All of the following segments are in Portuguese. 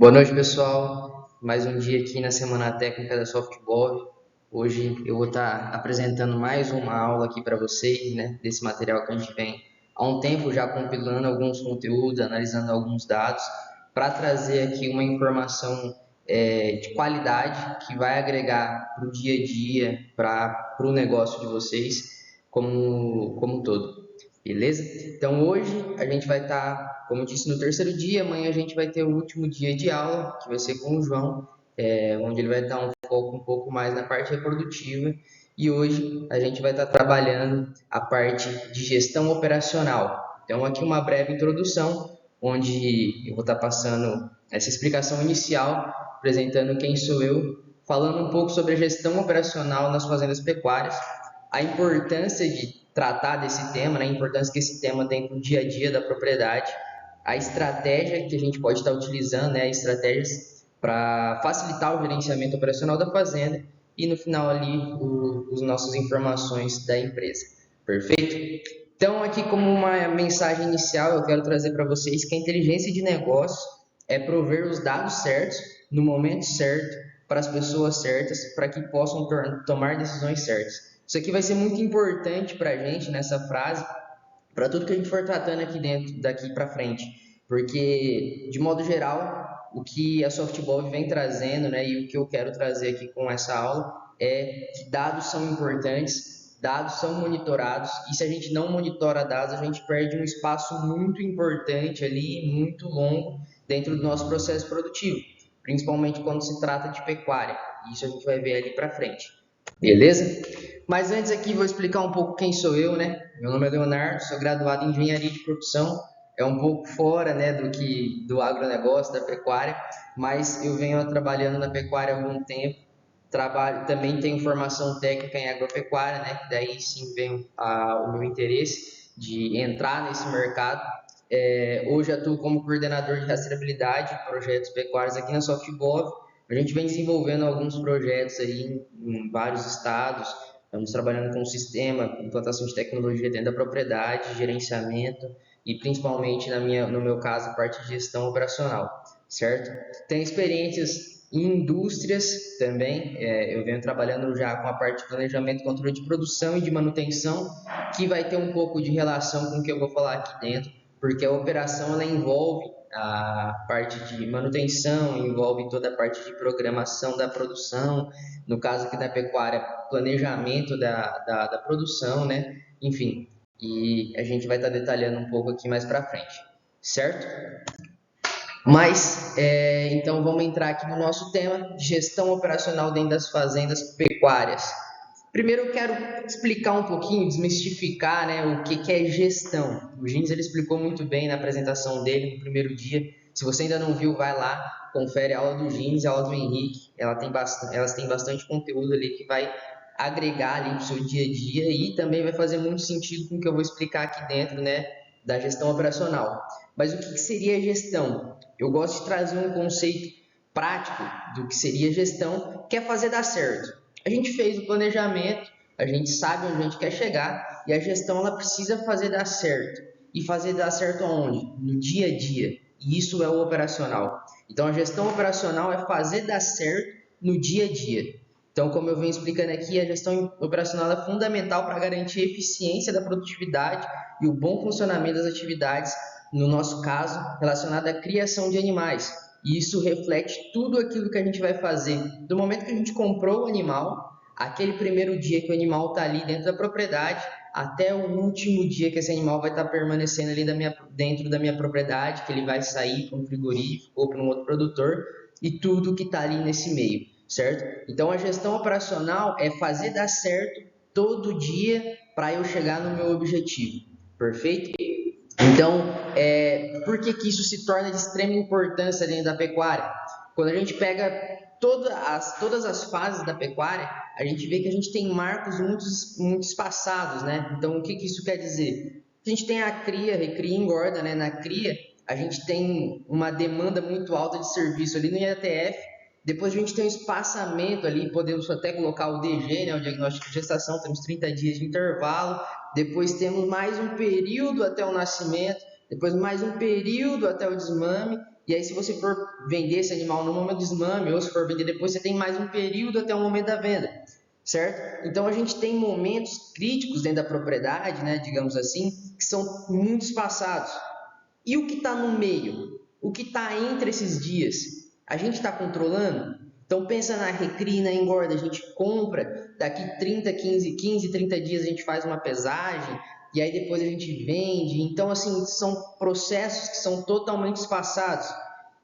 Boa noite, pessoal. Mais um dia aqui na Semana Técnica da Softball. Hoje eu vou estar apresentando mais uma aula aqui para vocês, né, desse material que a gente vem há um tempo já compilando alguns conteúdos, analisando alguns dados, para trazer aqui uma informação de qualidade que vai agregar para o dia a dia, para o negócio de vocês como um todo. Beleza? Então hoje a gente vai estar, como eu disse, no terceiro dia. Amanhã a gente vai ter o último dia de aula, que vai ser com o João, onde ele vai dar um foco um pouco mais na parte reprodutiva. E hoje a gente vai estar trabalhando a parte de gestão operacional. Então aqui uma breve introdução, onde eu vou estar passando essa explicação inicial, apresentando quem sou eu, falando um pouco sobre a gestão operacional nas fazendas pecuárias, a importância de tratar desse tema, né, a importância que esse tema tem para o dia a dia da propriedade, a estratégia que a gente pode estar utilizando, né, estratégias para facilitar o gerenciamento operacional da fazenda e no final ali os nossas informações da empresa. Perfeito? Então aqui como uma mensagem inicial eu quero trazer para vocês que a inteligência de negócio é prover os dados certos no momento certo para as pessoas certas para que possam tomar decisões certas. Isso aqui vai ser muito importante para a gente nessa frase, para tudo que a gente for tratando aqui dentro, daqui para frente. Porque, de modo geral, o que a Softball vem trazendo, né, e o que eu quero trazer aqui com essa aula é que dados são importantes, dados são monitorados, e se a gente não monitora dados, a gente perde um espaço muito importante ali, muito longo, dentro do nosso processo produtivo, principalmente quando se trata de pecuária. Isso a gente vai ver ali para frente. Beleza? Mas antes aqui vou explicar um pouco quem sou eu, né? Meu nome é Leonardo, sou graduado em Engenharia de Produção. É um pouco fora, né, do agronegócio, da pecuária, mas eu venho trabalhando na pecuária há algum tempo. Trabalho, também tenho formação técnica em agropecuária, né? Daí sim vem o meu interesse de entrar nesse mercado. Hoje atuo como coordenador de rastreabilidade de projetos pecuários aqui na Softbov. A gente vem desenvolvendo alguns projetos aí em vários estados. Estamos trabalhando com um sistema, implantação de tecnologia dentro da propriedade, gerenciamento e principalmente no meu caso, a parte de gestão operacional, certo? Tenho experiências em indústrias também. Eu venho trabalhando já com a parte de planejamento, controle de produção e de manutenção, que vai ter um pouco de relação com o que eu vou falar aqui dentro, porque a operação ela envolve a parte de manutenção, envolve toda a parte de programação da produção, no caso aqui da pecuária, planejamento da produção, né? Enfim, e a gente vai estar detalhando um pouco aqui mais para frente, certo? Mas, então vamos entrar aqui no nosso tema, gestão operacional dentro das fazendas pecuárias. Primeiro eu quero explicar um pouquinho, desmistificar, né, o que é gestão. O Gins ele explicou muito bem na apresentação dele no primeiro dia. Se você ainda não viu, vai lá, confere a aula do Gins, a aula do Henrique. Elas têm bastante conteúdo ali que vai agregar ali para o seu dia a dia e também vai fazer muito sentido com o que eu vou explicar aqui dentro, né, da gestão operacional. Mas o que seria gestão? Eu gosto de trazer um conceito prático do que seria gestão, que é fazer dar certo. A gente fez o planejamento, a gente sabe onde a gente quer chegar e a gestão ela precisa fazer dar certo. E fazer dar certo aonde? No dia a dia. E isso é o operacional. Então a gestão operacional é fazer dar certo no dia a dia. Então, como eu venho explicando aqui, a gestão operacional é fundamental para garantir a eficiência da produtividade e o bom funcionamento das atividades, no nosso caso, relacionada à criação de animais. E isso reflete tudo aquilo que a gente vai fazer do momento que a gente comprou o animal, aquele primeiro dia que o animal está ali dentro da propriedade, até o último dia que esse animal vai estar permanecendo ali dentro da minha propriedade, que ele vai sair para um frigorífico ou para um outro produtor, e tudo que está ali nesse meio, certo? Então a gestão operacional é fazer dar certo todo dia para eu chegar no meu objetivo, perfeito? Então, por que isso se torna de extrema importância dentro da pecuária? Quando a gente pega todas as fases da pecuária, a gente vê que a gente tem marcos muito espaçados, né? Então, o que isso quer dizer? A gente tem a cria, recria e engorda, né? Na cria, a gente tem uma demanda muito alta de serviço ali no IATF, depois a gente tem um espaçamento ali, podemos até colocar o DG, né, o diagnóstico de gestação, temos 30 dias de intervalo, depois temos mais um período até o nascimento, depois mais um período até o desmame, E aí, se você for vender esse animal no momento do desmame, ou se for vender depois, você tem mais um período até o momento da venda, certo? Então, a gente tem momentos críticos dentro da propriedade, né, digamos assim, que são muito espaçados. E o que está no meio? O que está entre esses dias? A gente está controlando? Então pensa na recria, na engorda, a gente compra, daqui 15, 30 dias a gente faz uma pesagem, e aí depois a gente vende. Então, assim, são processos que são totalmente espaçados.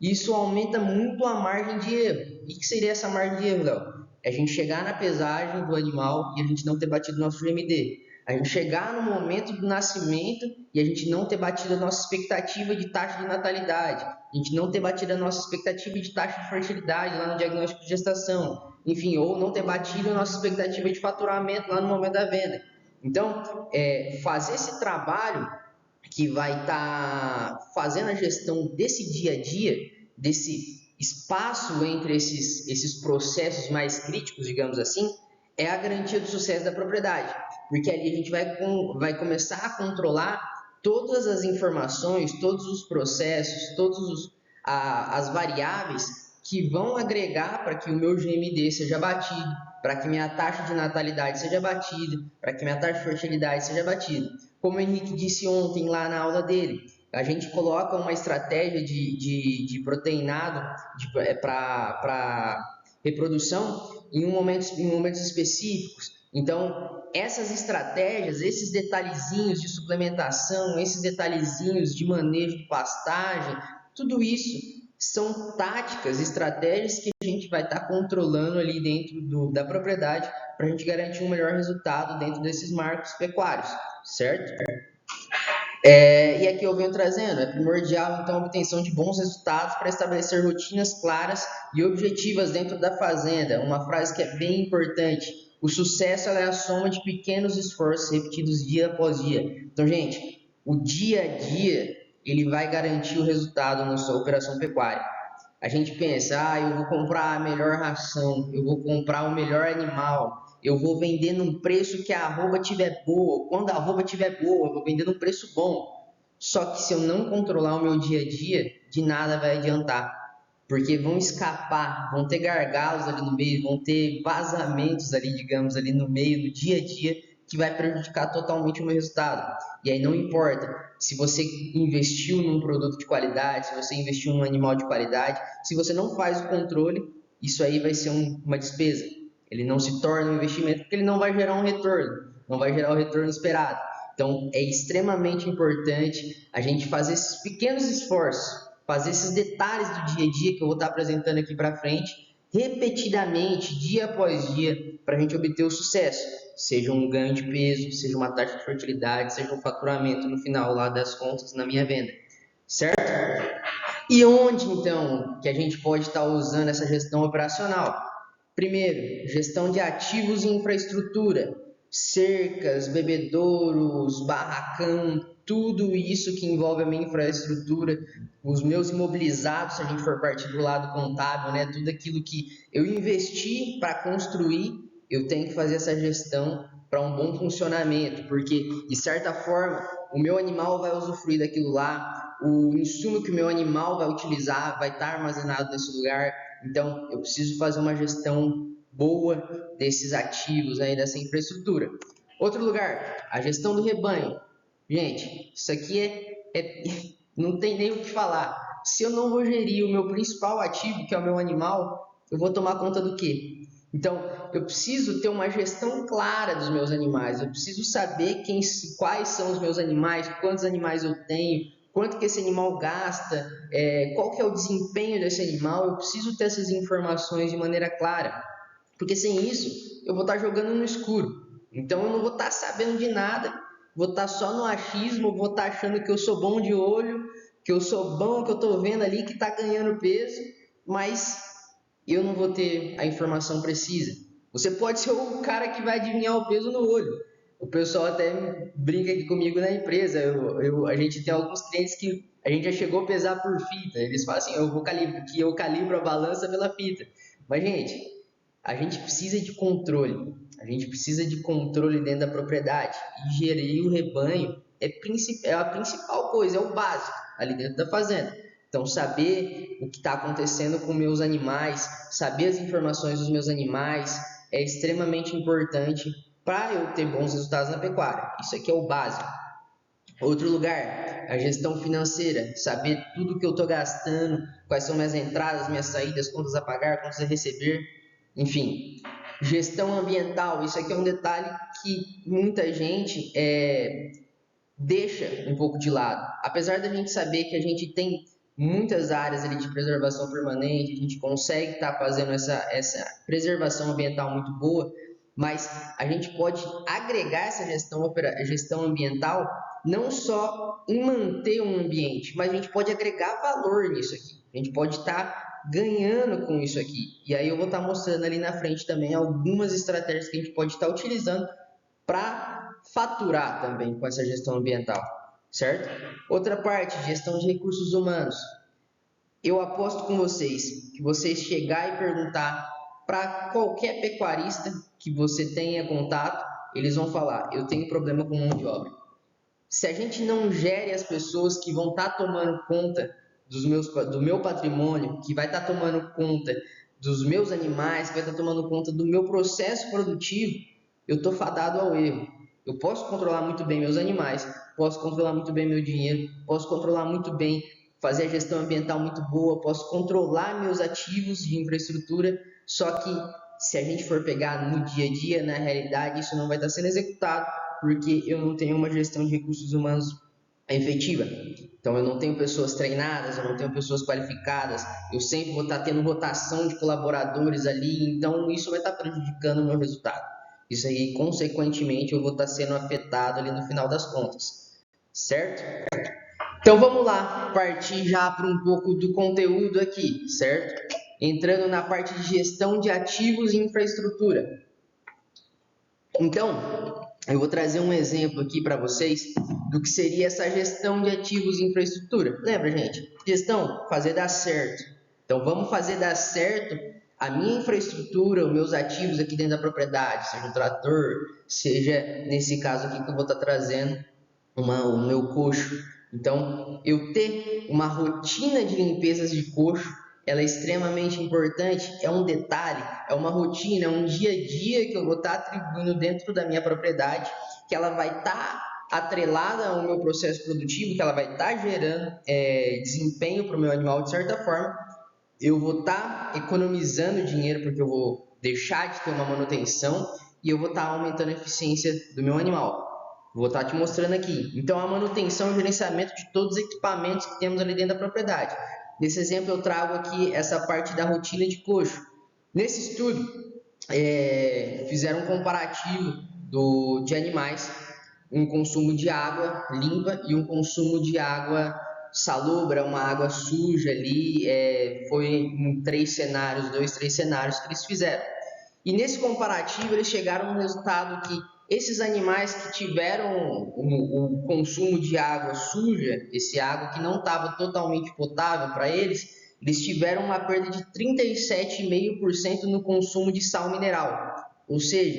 Isso aumenta muito a margem de erro. E o que seria essa margem de erro, Léo? É a gente chegar na pesagem do animal e a gente não ter batido nosso GMD. A gente chegar no momento do nascimento e a gente não ter batido a nossa expectativa de taxa de natalidade, a gente não ter batido a nossa expectativa de taxa de fertilidade lá no diagnóstico de gestação, enfim, ou não ter batido a nossa expectativa de faturamento lá no momento da venda. Então, fazer esse trabalho que vai estar fazendo a gestão desse dia a dia, desse espaço entre esses processos mais críticos, digamos assim, é a garantia do sucesso da propriedade, porque ali a gente vai começar a controlar todas as informações, todos os processos, as variáveis que vão agregar para que o meu GMD seja batido, para que minha taxa de natalidade seja batida, para que minha taxa de fertilidade seja batida. Como o Henrique disse ontem lá na aula dele, a gente coloca uma estratégia de proteinado para reprodução em momentos específicos. Então, essas estratégias, esses detalhezinhos de suplementação, esses detalhezinhos de manejo de pastagem, tudo isso são táticas, estratégias que a gente vai estar controlando ali dentro da propriedade para a gente garantir um melhor resultado dentro desses marcos pecuários, certo? E aqui eu venho trazendo, é primordial então a obtenção de bons resultados para estabelecer rotinas claras e objetivas dentro da fazenda. Uma frase que é bem importante: o sucesso é a soma de pequenos esforços repetidos dia após dia. Então, gente, o dia a dia ele vai garantir o resultado na sua operação pecuária. A gente pensa, eu vou comprar a melhor ração, eu vou comprar o melhor animal, eu vou vender num preço que a arroba tiver boa, quando a arroba tiver boa, eu vou vender num preço bom. Só que se eu não controlar o meu dia a dia, de nada vai adiantar. Porque vão escapar, vão ter gargalos ali no meio, vão ter vazamentos ali, digamos, ali no meio do dia a dia, que vai prejudicar totalmente o meu resultado. E aí não importa se você investiu num produto de qualidade, se você investiu num animal de qualidade, se você não faz o controle, isso aí vai ser uma despesa. Ele não se torna um investimento porque ele não vai gerar um retorno, não vai gerar o retorno esperado. Então, é extremamente importante a gente fazer esses pequenos esforços, fazer esses detalhes do dia a dia que eu vou estar apresentando aqui para frente, repetidamente, dia após dia, para a gente obter o sucesso. Seja um ganho de peso, seja uma taxa de fertilidade, seja um faturamento no final lá das contas na minha venda. Certo? E onde, então, que a gente pode estar usando essa gestão operacional? Primeiro, gestão de ativos e infraestrutura, cercas, bebedouros, barracão, tudo isso que envolve a minha infraestrutura, os meus imobilizados, se a gente for partir do lado contábil, né? Tudo aquilo que eu investi para construir, eu tenho que fazer essa gestão para um bom funcionamento, porque de certa forma o meu animal vai usufruir daquilo lá, o insumo que o meu animal vai utilizar vai estar armazenado nesse lugar. Então, eu preciso fazer uma gestão boa desses ativos aí, dessa infraestrutura. Outro lugar, a gestão do rebanho. Gente, isso aqui não tem nem o que falar. Se eu não vou gerir o meu principal ativo, que é o meu animal, eu vou tomar conta do quê? Então, eu preciso ter uma gestão clara dos meus animais. Eu preciso saber quais são os meus animais, quantos animais eu tenho, quanto que esse animal gasta, qual que é o desempenho desse animal. Eu preciso ter essas informações de maneira clara, porque sem isso eu vou estar jogando no escuro. Então eu não vou estar sabendo de nada, vou estar só no achismo, vou estar achando que eu sou bom de olho, que eu sou bom, que eu estou vendo ali que está ganhando peso, mas eu não vou ter a informação precisa. Você pode ser o cara que vai adivinhar o peso no olho. O pessoal até brinca aqui comigo na empresa. A gente tem alguns clientes que a gente já chegou a pesar por fita. Eles falam assim, eu calibro a balança pela fita. Mas, gente, a gente precisa de controle. A gente precisa de controle dentro da propriedade. E gerir o rebanho é a principal coisa, é o básico ali dentro da fazenda. Então, saber o que está acontecendo com meus animais, saber as informações dos meus animais é extremamente importante para eu ter bons resultados na pecuária. Isso aqui é o básico. Outro lugar, a gestão financeira, saber tudo que eu estou gastando, quais são minhas entradas, minhas saídas, contas a pagar, contas a receber, enfim. Gestão ambiental, isso aqui é um detalhe que muita gente deixa um pouco de lado. Apesar da gente saber que a gente tem muitas áreas ali de preservação permanente, a gente consegue estar fazendo essa preservação ambiental muito boa, mas a gente pode agregar essa gestão ambiental não só em manter um ambiente, mas a gente pode agregar valor nisso aqui. A gente pode estar ganhando com isso aqui. E aí eu vou estar mostrando ali na frente também algumas estratégias que a gente pode estar utilizando para faturar também com essa gestão ambiental, certo? Outra parte, gestão de recursos humanos. Eu aposto com vocês que vocês chegar e perguntar para qualquer pecuarista que você tenha contato, eles vão falar, eu tenho problema com mão de obra. Se a gente não gere as pessoas que vão estar tomando conta do meu patrimônio, que vai estar tomando conta dos meus animais, que vai estar tomando conta do meu processo produtivo, eu estou fadado ao erro. Eu posso controlar muito bem meus animais, posso controlar muito bem meu dinheiro, posso controlar muito bem, fazer a gestão ambiental muito boa, posso controlar meus ativos de infraestrutura, só que se a gente for pegar no dia a dia, na realidade, isso não vai estar sendo executado, porque eu não tenho uma gestão de recursos humanos efetiva. Então, eu não tenho pessoas treinadas, eu não tenho pessoas qualificadas, eu sempre vou estar tendo rotação de colaboradores ali, então isso vai estar prejudicando o meu resultado. Isso aí, consequentemente, eu vou estar sendo afetado ali no final das contas, certo? Então, vamos lá, partir já para um pouco do conteúdo aqui, certo? Entrando na parte de gestão de ativos e infraestrutura. Então, eu vou trazer um exemplo aqui para vocês do que seria essa gestão de ativos e infraestrutura. Lembra, gente? Gestão, fazer dar certo. Então, vamos fazer dar certo a minha infraestrutura, os meus ativos aqui dentro da propriedade, seja um trator, seja, nesse caso aqui que eu vou estar trazendo, o meu coxo. Então, eu ter uma rotina de limpezas de coxo, ela é extremamente importante, é um detalhe, é uma rotina, é um dia a dia que eu vou estar atribuindo dentro da minha propriedade, que ela vai estar atrelada ao meu processo produtivo, que ela vai estar gerando desempenho para o meu animal de certa forma. Eu vou estar economizando dinheiro porque eu vou deixar de ter uma manutenção e eu vou estar aumentando a eficiência do meu animal. Vou estar te mostrando aqui. Então, a manutenção e o gerenciamento de todos os equipamentos que temos ali dentro da propriedade. Nesse exemplo, eu trago aqui essa parte da rotina de coxo. Nesse estudo, fizeram um comparativo de animais, um consumo de água limpa e um consumo de água salobra, uma água suja ali. Foi em dois, três cenários que eles fizeram. E nesse comparativo, eles chegaram a um resultado que esses animais que tiveram o consumo de água suja, esse água que não estava totalmente potável para eles, eles tiveram uma perda de 37,5% no consumo de sal mineral. Ou seja,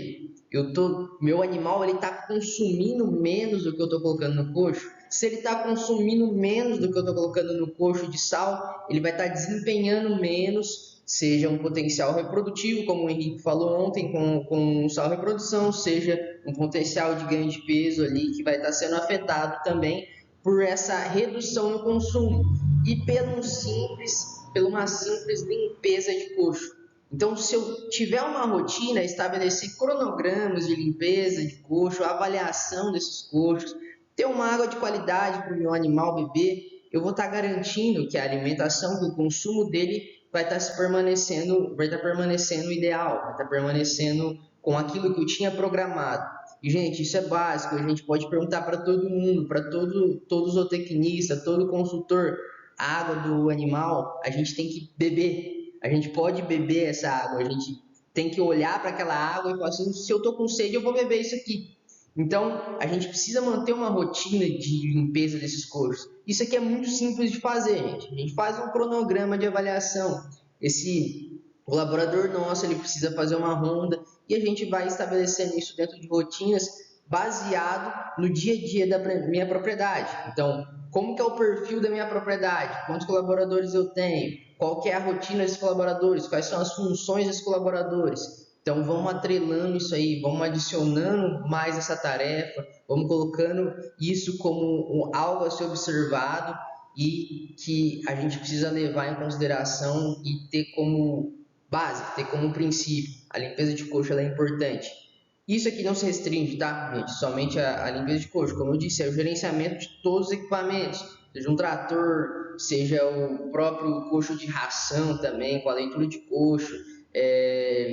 meu animal está consumindo menos do que eu estou colocando no coxo. Se ele está consumindo menos do que eu estou colocando no coxo de sal, ele vai estar desempenhando menos, seja um potencial reprodutivo, como o Henrique falou ontem, com sal reprodução, seja um potencial de ganho de peso ali que vai estar sendo afetado também por essa redução no consumo e pela uma simples limpeza de coxo. Então, se eu tiver uma rotina, estabelecer cronogramas de limpeza de coxo, avaliação desses coxos, ter uma água de qualidade para o meu animal beber, eu vou estar garantindo que a alimentação, que o consumo dele vai estar permanecendo ideal, vai estar permanecendo com aquilo que eu tinha programado. E, gente, isso é básico, a gente pode perguntar para todo mundo, para todo zootecnista, todo consultor, a água do animal, a gente tem que beber. A gente pode beber essa água, a gente tem que olhar para aquela água e falar assim, se eu estou com sede, eu vou beber isso aqui. Então, a gente precisa manter uma rotina de limpeza desses coxos. Isso aqui é muito simples de fazer, gente. A gente faz um cronograma de avaliação. Esse colaborador nosso, ele precisa fazer uma ronda e a gente vai estabelecendo isso dentro de rotinas baseado no dia a dia da minha propriedade. Então, como que é o perfil da minha propriedade? Quantos colaboradores eu tenho? Qual que é a rotina desses colaboradores? Quais são as funções desses colaboradores? Então, vamos atrelando isso aí, vamos adicionando mais essa tarefa, vamos colocando isso como algo a ser observado e que a gente precisa levar em consideração e ter como base, ter como princípio. A limpeza de coxo é importante. Isso aqui não se restringe, tá, gente? Somente a limpeza de coxo. Como eu disse, é o gerenciamento de todos os equipamentos, seja um trator, seja o próprio coxo de ração também, com a leitura de coxo,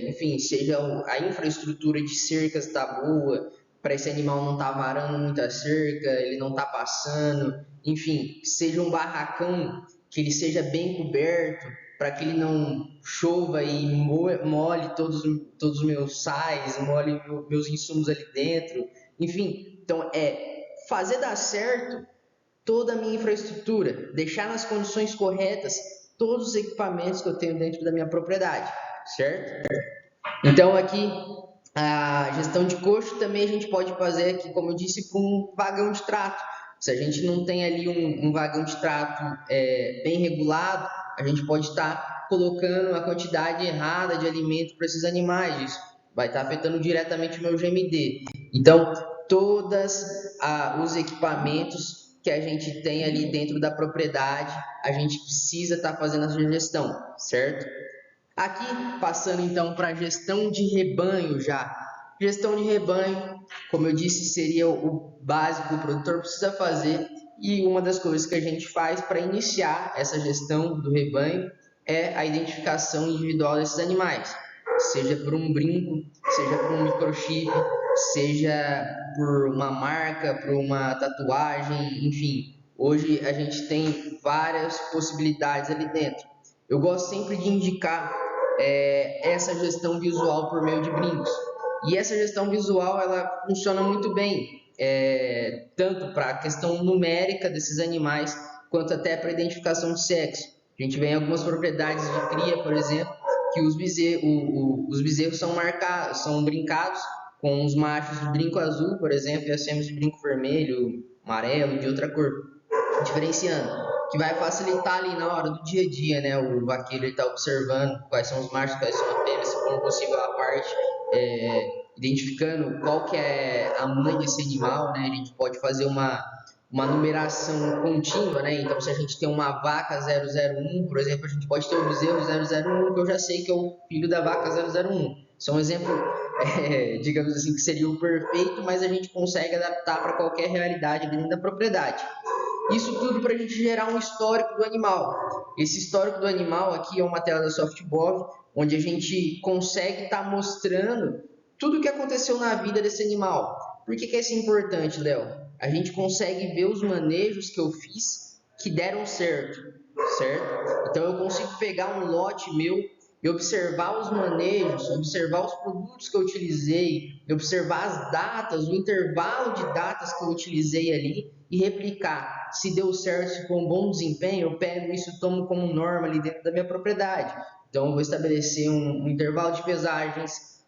enfim, seja a infraestrutura de cercas está boa, para esse animal não estar varando muita cerca, ele não está passando, enfim, seja um barracão que ele seja bem coberto, para que ele não chova e molhe todos os meus sais, molhe meus insumos ali dentro. Enfim, então fazer dar certo toda a minha infraestrutura, deixar nas condições corretas todos os equipamentos que eu tenho dentro da minha propriedade, certo? Então aqui a gestão de coxo também a gente pode fazer aqui, como eu disse, para um vagão de trato. Se a gente não tem ali um vagão de trato bem regulado, a gente pode estar colocando a quantidade errada de alimento para esses animais. Isso vai estar afetando diretamente o meu GMD. Então, todos os equipamentos que a gente tem ali dentro da propriedade, a gente precisa estar fazendo essa gestão, certo? Aqui, passando então para a gestão de rebanho já. Gestão de rebanho, como eu disse, seria o básico que o produtor precisa fazer e uma das coisas que a gente faz para iniciar essa gestão do rebanho é a identificação individual desses animais, seja por um brinco, seja por um microchip, seja por uma marca, por uma tatuagem, enfim. Hoje a gente tem várias possibilidades ali dentro. Eu gosto sempre de indicar essa gestão visual por meio de brincos. E essa gestão visual ela funciona muito bem, tanto para a questão numérica desses animais, quanto até para a identificação de sexo. A gente vê em algumas propriedades de cria, por exemplo, que os bezerros são marcados, são brincados com os machos de brinco azul, por exemplo, e as fêmeas de brinco vermelho, amarelo, de outra cor, diferenciando, que vai facilitar ali na hora do dia a dia, né? O vaqueiro está observando quais são os machos, quais são as fêmeas, se for possível a parte, identificando qual que é a mãe desse animal, né? A gente pode fazer uma numeração contínua, né? Então, se a gente tem uma vaca 001, por exemplo, a gente pode ter o bezerro 001, que eu já sei que é o filho da vaca 001. Isso é um exemplo, digamos assim, que seria o perfeito, mas a gente consegue adaptar para qualquer realidade dentro da propriedade. Isso tudo para a gente gerar um histórico do animal. Esse histórico do animal aqui é uma tela da Softbox, onde a gente consegue estar mostrando tudo o que aconteceu na vida desse animal. Por que isso é importante, Léo? A gente consegue ver os manejos que eu fiz que deram certo, certo? Então eu consigo pegar um lote meu e observar os manejos, observar os produtos que eu utilizei, observar as datas, o intervalo de datas que eu utilizei ali e replicar. Se deu certo, se for um bom desempenho, eu pego isso e tomo como norma ali dentro da minha propriedade. Então, eu vou estabelecer um intervalo de pesagens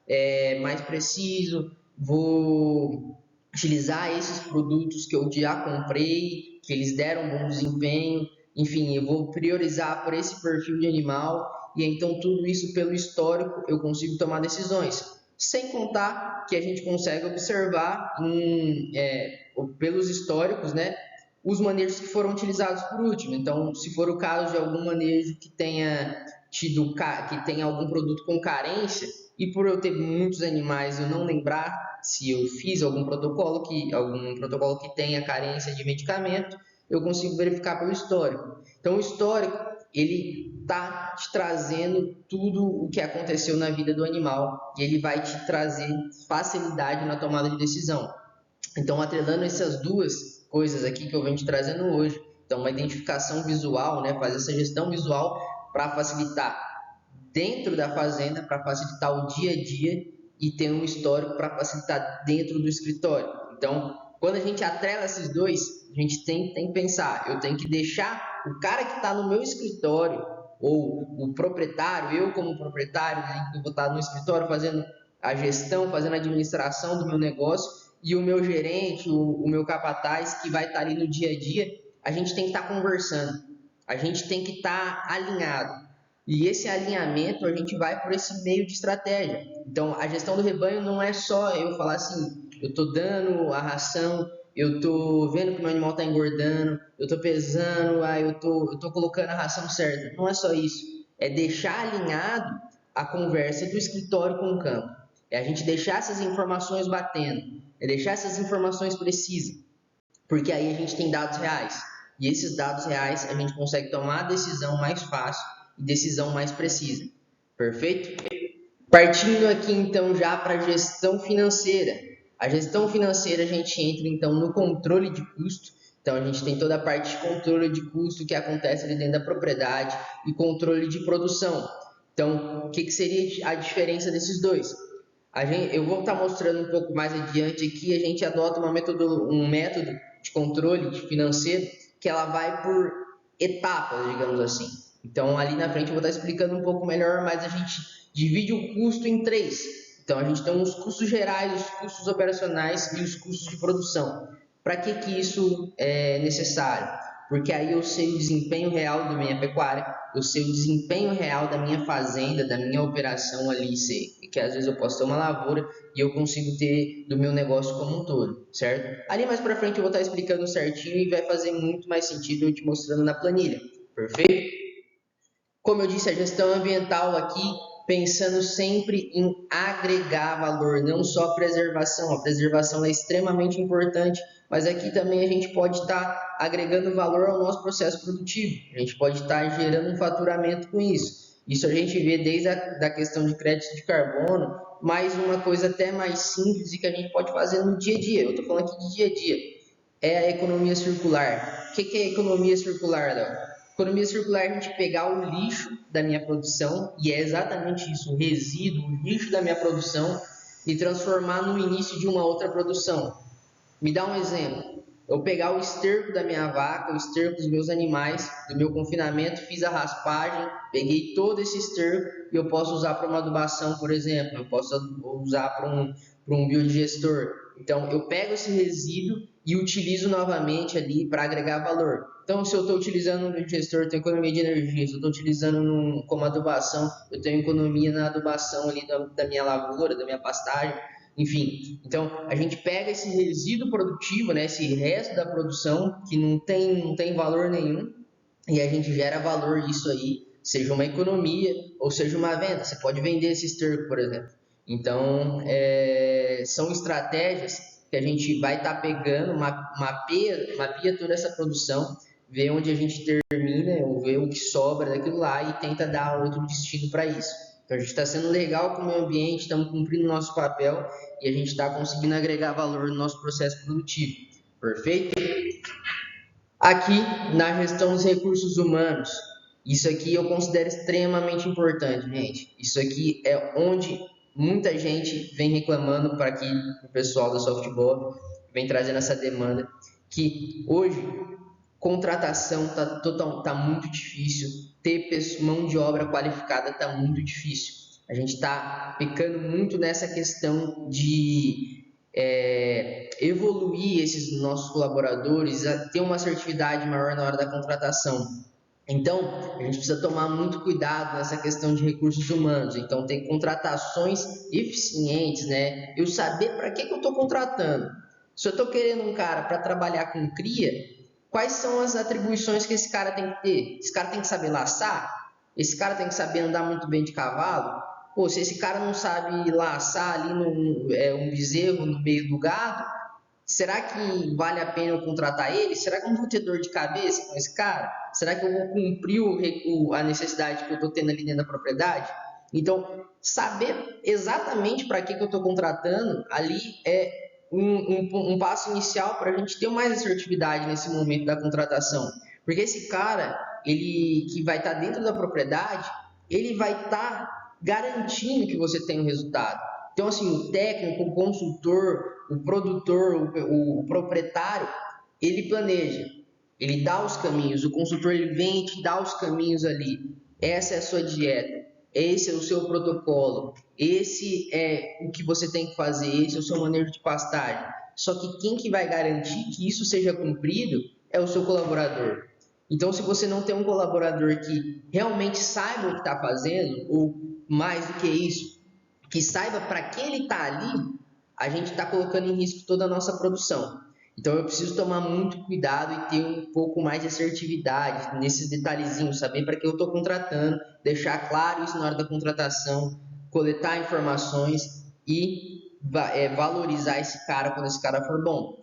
mais preciso, vou utilizar esses produtos que eu já comprei, que eles deram bom desempenho, enfim, eu vou priorizar por esse perfil de animal e então tudo isso pelo histórico eu consigo tomar decisões. Sem contar que a gente consegue observar pelos históricos, né, os manejos que foram utilizados por último. Então, se for o caso de algum manejo que tenha algum produto com carência, e por eu ter muitos animais eu não lembrar se eu fiz algum protocolo que tenha carência de medicamento, eu consigo verificar pelo histórico. Então, o histórico ele está te trazendo tudo o que aconteceu na vida do animal e ele vai te trazer facilidade na tomada de decisão. Então, atrelando essas duas coisas aqui que eu venho te trazendo hoje, então uma identificação visual, né, fazer essa gestão visual para facilitar dentro da fazenda, para facilitar o dia a dia e ter um histórico para facilitar dentro do escritório. Então, quando a gente atrela esses dois, a gente tem que pensar, eu tenho que deixar o cara que está no meu escritório ou o proprietário, eu como proprietário, né, que vou estar no escritório fazendo a gestão, fazendo a administração do meu negócio, e o meu gerente, o meu capataz, que vai estar ali no dia a dia, a gente tem que estar conversando, a gente tem que estar alinhado. E esse alinhamento a gente vai por esse meio de estratégia. Então, a gestão do rebanho não é só eu falar assim, eu estou dando a ração, eu estou vendo que o meu animal está engordando, eu estou pesando, eu tô colocando a ração certa. Não é só isso. É deixar alinhado a conversa do escritório com o campo. É a gente deixar essas informações batendo. É deixar essas informações precisas. Porque aí a gente tem dados reais. E esses dados reais a gente consegue tomar a decisão mais fácil e decisão mais precisa. Perfeito? Partindo aqui então já para a gestão financeira. A gestão financeira a gente entra então no controle de custo. Então a gente tem toda a parte de controle de custo que acontece ali dentro da propriedade e controle de produção. Então, o que seria a diferença desses dois? Eu vou estar mostrando um pouco mais adiante aqui, a gente adota um método de controle financeiro que ela vai por etapas, digamos assim. Então, ali na frente eu vou estar explicando um pouco melhor, mas a gente divide o custo em três. Então, a gente tem os custos gerais, os custos operacionais e os custos de produção. Para que isso é necessário? Porque aí eu sei o desempenho real da minha pecuária, eu sei o desempenho real da minha fazenda, da minha operação ali, sei que às vezes eu posso ter uma lavoura e eu consigo ter do meu negócio como um todo, certo? Ali mais para frente eu vou estar explicando certinho e vai fazer muito mais sentido eu te mostrando na planilha, perfeito? Como eu disse, a gestão ambiental aqui pensando sempre em agregar valor, não só preservação. A preservação é extremamente importante, mas aqui também a gente pode estar agregando valor ao nosso processo produtivo. A gente pode estar gerando um faturamento com isso. Isso a gente vê desde a questão de crédito de carbono, mas uma coisa até mais simples e que a gente pode fazer no dia a dia. Eu estou falando aqui de dia a dia. É a economia circular. O que é economia circular, Léo? Economia circular é a gente pegar o lixo da minha produção, e é exatamente isso, o resíduo, o lixo da minha produção, e transformar no início de uma outra produção. Me dá um exemplo. Eu pegar o esterco da minha vaca, o esterco dos meus animais, do meu confinamento, fiz a raspagem, peguei todo esse esterco e eu posso usar para uma adubação, por exemplo. Eu posso usar para um biodigestor. Então, eu pego esse resíduo e utilizo novamente ali para agregar valor. Então, se eu estou utilizando um biodigestor, eu tenho economia de energia. Se eu estou utilizando como adubação, eu tenho economia na adubação ali da minha lavoura, da minha pastagem. Enfim, então a gente pega esse resíduo produtivo, né, esse resto da produção que não tem valor nenhum, e a gente gera valor isso aí, seja uma economia ou seja uma venda. Você pode vender esse esterco, por exemplo. Então, são estratégias que a gente vai estar pegando, mapeia toda essa produção, vê onde a gente termina, ou vê o que sobra daquilo lá e tenta dar outro destino para isso. Então, a gente está sendo legal com o meio ambiente, estamos cumprindo o nosso papel e a gente está conseguindo agregar valor no nosso processo produtivo. Perfeito? Aqui, na gestão dos recursos humanos, isso aqui eu considero extremamente importante, gente. Isso aqui é onde muita gente vem reclamando para aqui, o pessoal da Softball, vem trazendo essa demanda, que hoje contratação tá muito difícil, ter mão de obra qualificada tá muito difícil. A gente está pecando muito nessa questão de evoluir esses nossos colaboradores, a ter uma assertividade maior na hora da contratação. Então, a gente precisa tomar muito cuidado nessa questão de recursos humanos. Então, tem contratações eficientes, né? Eu saber para que eu estou contratando. Se eu estou querendo um cara para trabalhar com cria, quais são as atribuições que esse cara tem que ter? Esse cara tem que saber laçar? Esse cara tem que saber andar muito bem de cavalo? Pô, se esse cara não sabe laçar ali um bezerro no meio do gado, será que vale a pena eu contratar ele? Será que eu não vou ter dor de cabeça com esse cara? Será que eu vou cumprir a necessidade que eu estou tendo ali dentro da propriedade? Então, saber exatamente para que eu estou contratando ali é um passo inicial para a gente ter mais assertividade nesse momento da contratação. Porque esse cara, ele que vai estar dentro da propriedade, ele vai estar garantindo que você tem um resultado. Então, assim, o técnico, o consultor, o produtor, o proprietário, ele planeja, ele dá os caminhos, o consultor ele vem e te dá os caminhos ali. Essa é a sua dieta, esse é o seu protocolo, esse é o que você tem que fazer, esse é o seu manejo de pastagem. Só que quem que vai garantir que isso seja cumprido é o seu colaborador. Então, se você não tem um colaborador que realmente saiba o que está fazendo, ou mais do que isso, que saiba para que ele está ali, a gente está colocando em risco toda a nossa produção. Então eu preciso tomar muito cuidado e ter um pouco mais de assertividade nesses detalhezinhos, saber para que eu estou contratando, deixar claro isso na hora da contratação, coletar informações e valorizar esse cara quando esse cara for bom.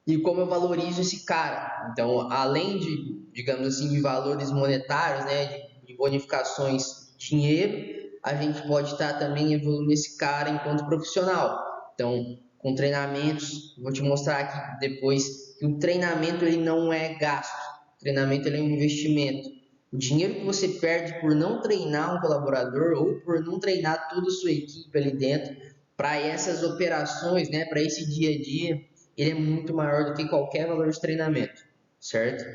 E como eu valorizo esse cara? Então, além de, digamos assim, de valores monetários, né, de bonificações de dinheiro, a gente pode estar também evoluindo esse cara enquanto profissional. Então, com treinamentos, vou te mostrar aqui depois que o treinamento ele não é gasto, o treinamento ele é um investimento. O dinheiro que você perde por não treinar um colaborador ou por não treinar toda a sua equipe ali dentro para essas operações, né, para esse dia a dia, ele é muito maior do que qualquer valor de treinamento, certo?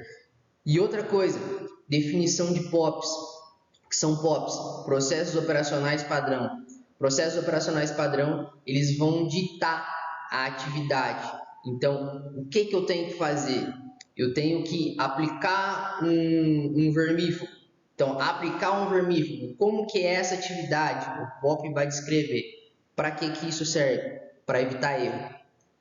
E outra coisa, definição de POPs, que são POPs, processos operacionais padrão. Processos operacionais padrão, eles vão ditar a atividade. Então, o que eu tenho que fazer? Eu tenho que aplicar um vermífugo. Então, aplicar um vermífugo, como que é essa atividade? O POP vai descrever. Para que isso serve? Para evitar erro.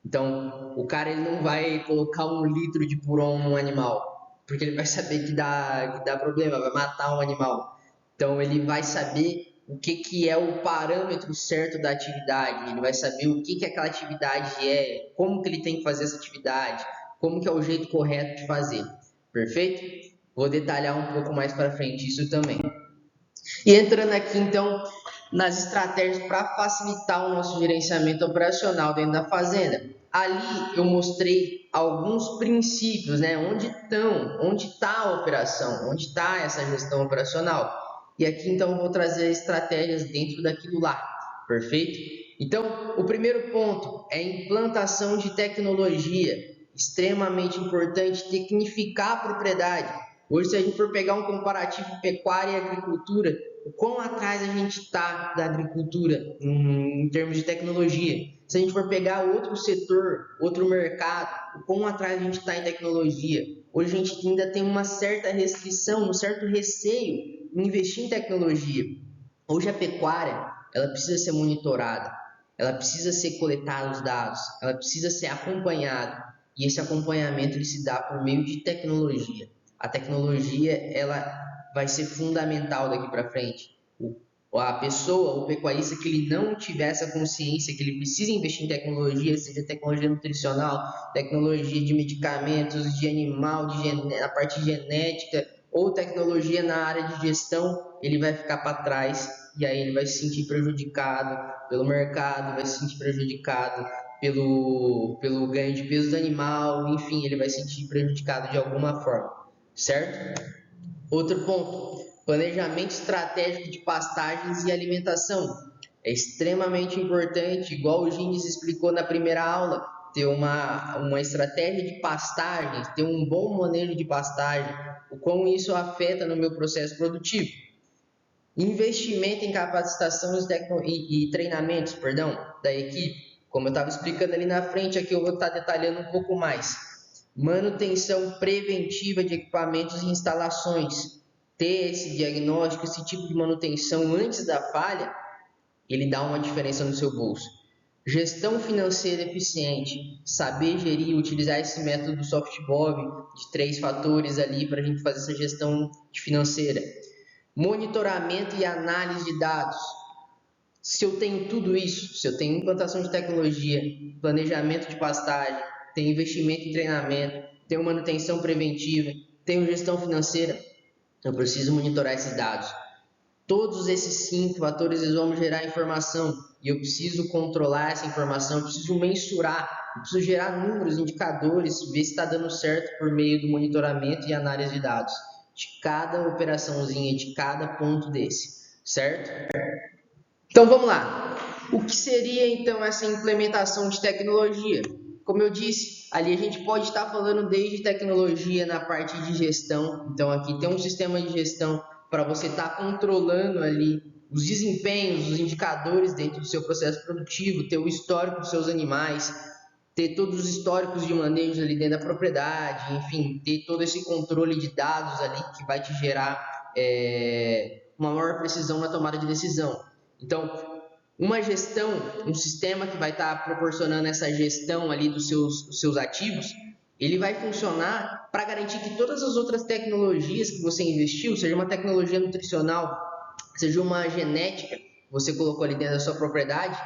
Então, o cara ele não vai colocar 1 litro de puron num animal, porque ele vai saber que dá problema, vai matar um animal. Então, ele vai saber o que é o parâmetro certo da atividade, ele vai saber o que aquela atividade é, como que ele tem que fazer essa atividade, como que é o jeito correto de fazer. Perfeito? Vou detalhar um pouco mais para frente isso também. E entrando aqui, então, nas estratégias para facilitar o nosso gerenciamento operacional dentro da fazenda. Ali eu mostrei alguns princípios, né? Onde está a operação, onde está essa gestão operacional. E aqui, então, eu vou trazer estratégias dentro daquilo lá, perfeito? Então, o primeiro ponto é a implantação de tecnologia, extremamente importante, tecnificar a propriedade. Hoje, se a gente for pegar um comparativo pecuária e agricultura, o quão atrás a gente está da agricultura em termos de tecnologia. Se a gente for pegar outro setor, outro mercado, o quão atrás a gente está em tecnologia. Hoje a gente ainda tem uma certa restrição, um certo receio em investir em tecnologia. Hoje a pecuária, ela precisa ser monitorada, ela precisa ser coletada os dados, ela precisa ser acompanhada. E esse acompanhamento ele se dá por meio de tecnologia. A tecnologia, ela vai ser fundamental daqui para frente. A pessoa, o pecuarista que ele não tiver essa consciência que ele precisa investir em tecnologia, seja tecnologia nutricional, tecnologia de medicamentos, de animal, a parte genética ou tecnologia na área de gestão, ele vai ficar para trás e aí ele vai se sentir prejudicado pelo mercado, vai se sentir prejudicado pelo ganho de peso do animal, enfim, ele vai se sentir prejudicado de alguma forma, certo? Outro ponto, planejamento estratégico de pastagens e alimentação. É extremamente importante, igual o Gines explicou na primeira aula, ter uma estratégia de pastagens, ter um bom manejo de pastagem, o quão isso afeta no meu processo produtivo. Investimento em capacitação e treinamentos, da equipe. Como eu estava explicando ali na frente, aqui eu vou estar detalhando um pouco mais. Manutenção preventiva de equipamentos e instalações. Ter esse diagnóstico, esse tipo de manutenção antes da falha, ele dá uma diferença no seu bolso. Gestão financeira eficiente, saber gerir e utilizar esse método do SoftBob de 3 fatores ali para a gente fazer essa gestão financeira. Monitoramento e análise de dados. Se eu tenho tudo isso, se eu tenho implantação de tecnologia, planejamento de pastagem, tenho investimento em treinamento, tenho manutenção preventiva, tenho gestão financeira, eu preciso monitorar esses dados. Todos esses 5 fatores eles vão gerar informação e eu preciso controlar essa informação, eu preciso mensurar, eu preciso gerar números, indicadores, ver se está dando certo por meio do monitoramento e análise de dados de cada operaçãozinha, de cada ponto desse, certo? Então vamos lá. O que seria então essa implementação de tecnologia? Como eu disse, ali a gente pode estar falando desde tecnologia na parte de gestão. Então aqui tem um sistema de gestão para você estar controlando ali os desempenhos, os indicadores dentro do seu processo produtivo, ter o histórico dos seus animais, ter todos os históricos de manejo ali dentro da propriedade, enfim, ter todo esse controle de dados ali que vai te gerar uma maior precisão na tomada de decisão. Então, uma gestão, um sistema que vai estar proporcionando essa gestão ali dos seus ativos, ele vai funcionar para garantir que todas as outras tecnologias que você investiu, seja uma tecnologia nutricional, seja uma genética que você colocou ali dentro da sua propriedade,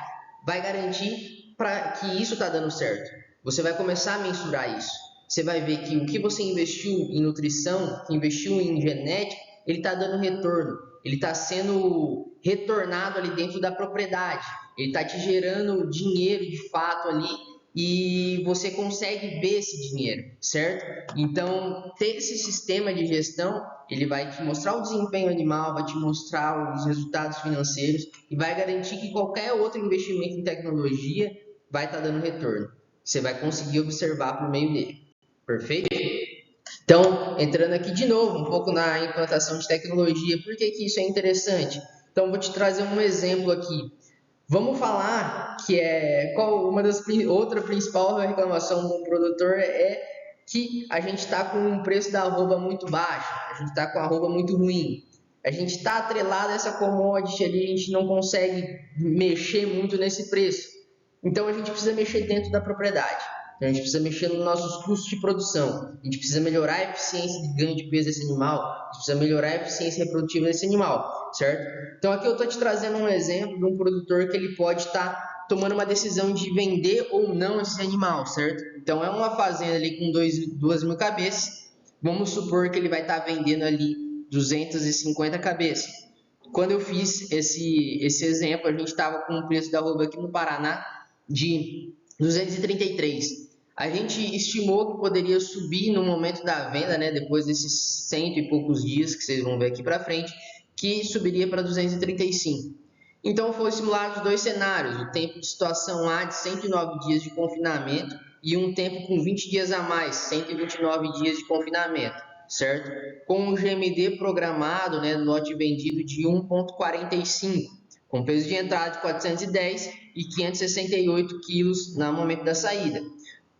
vai garantir para que isso está dando certo. Você vai começar a mensurar isso. Você vai ver que o que você investiu em nutrição, que investiu em genética, ele está dando retorno. Ele está sendo retornado ali dentro da propriedade. Ele está te gerando dinheiro de fato ali e você consegue ver esse dinheiro, certo? Então, ter esse sistema de gestão, ele vai te mostrar o desempenho animal, vai te mostrar os resultados financeiros e vai garantir que qualquer outro investimento em tecnologia vai estar dando retorno. Você vai conseguir observar por meio dele. Perfeito? Então, entrando aqui de novo, um pouco na implantação de tecnologia, por que isso é interessante? Então, vou te trazer um exemplo aqui. Vamos falar que qual uma das outra principal reclamação do produtor é que a gente está com um preço da arroba muito baixo, a gente está com a arroba muito ruim, a gente está atrelado a essa commodity ali, a gente não consegue mexer muito nesse preço. Então a gente precisa mexer dentro da propriedade. Então, a gente precisa mexer nos nossos custos de produção, a gente precisa melhorar a eficiência de ganho de peso desse animal, a gente precisa melhorar a eficiência reprodutiva desse animal, certo? Então aqui eu estou te trazendo um exemplo de um produtor que ele pode estar tomando uma decisão de vender ou não esse animal, certo? Então é uma fazenda ali com 2.000 cabeças, vamos supor que ele vai estar vendendo ali 250 cabeças. Quando eu fiz esse exemplo, a gente estava com o preço da arroba aqui no Paraná de 233. A gente estimou que poderia subir no momento da venda, né, depois desses 100 e poucos dias que vocês vão ver aqui para frente, que subiria para 235. Então, foram simulados dois cenários, o tempo de situação A de 109 dias de confinamento e um tempo com 20 dias a mais, 129 dias de confinamento, certo? Com o GMD programado, né, do lote vendido de 1,45, com peso de entrada de 410 e 568 quilos no momento da saída.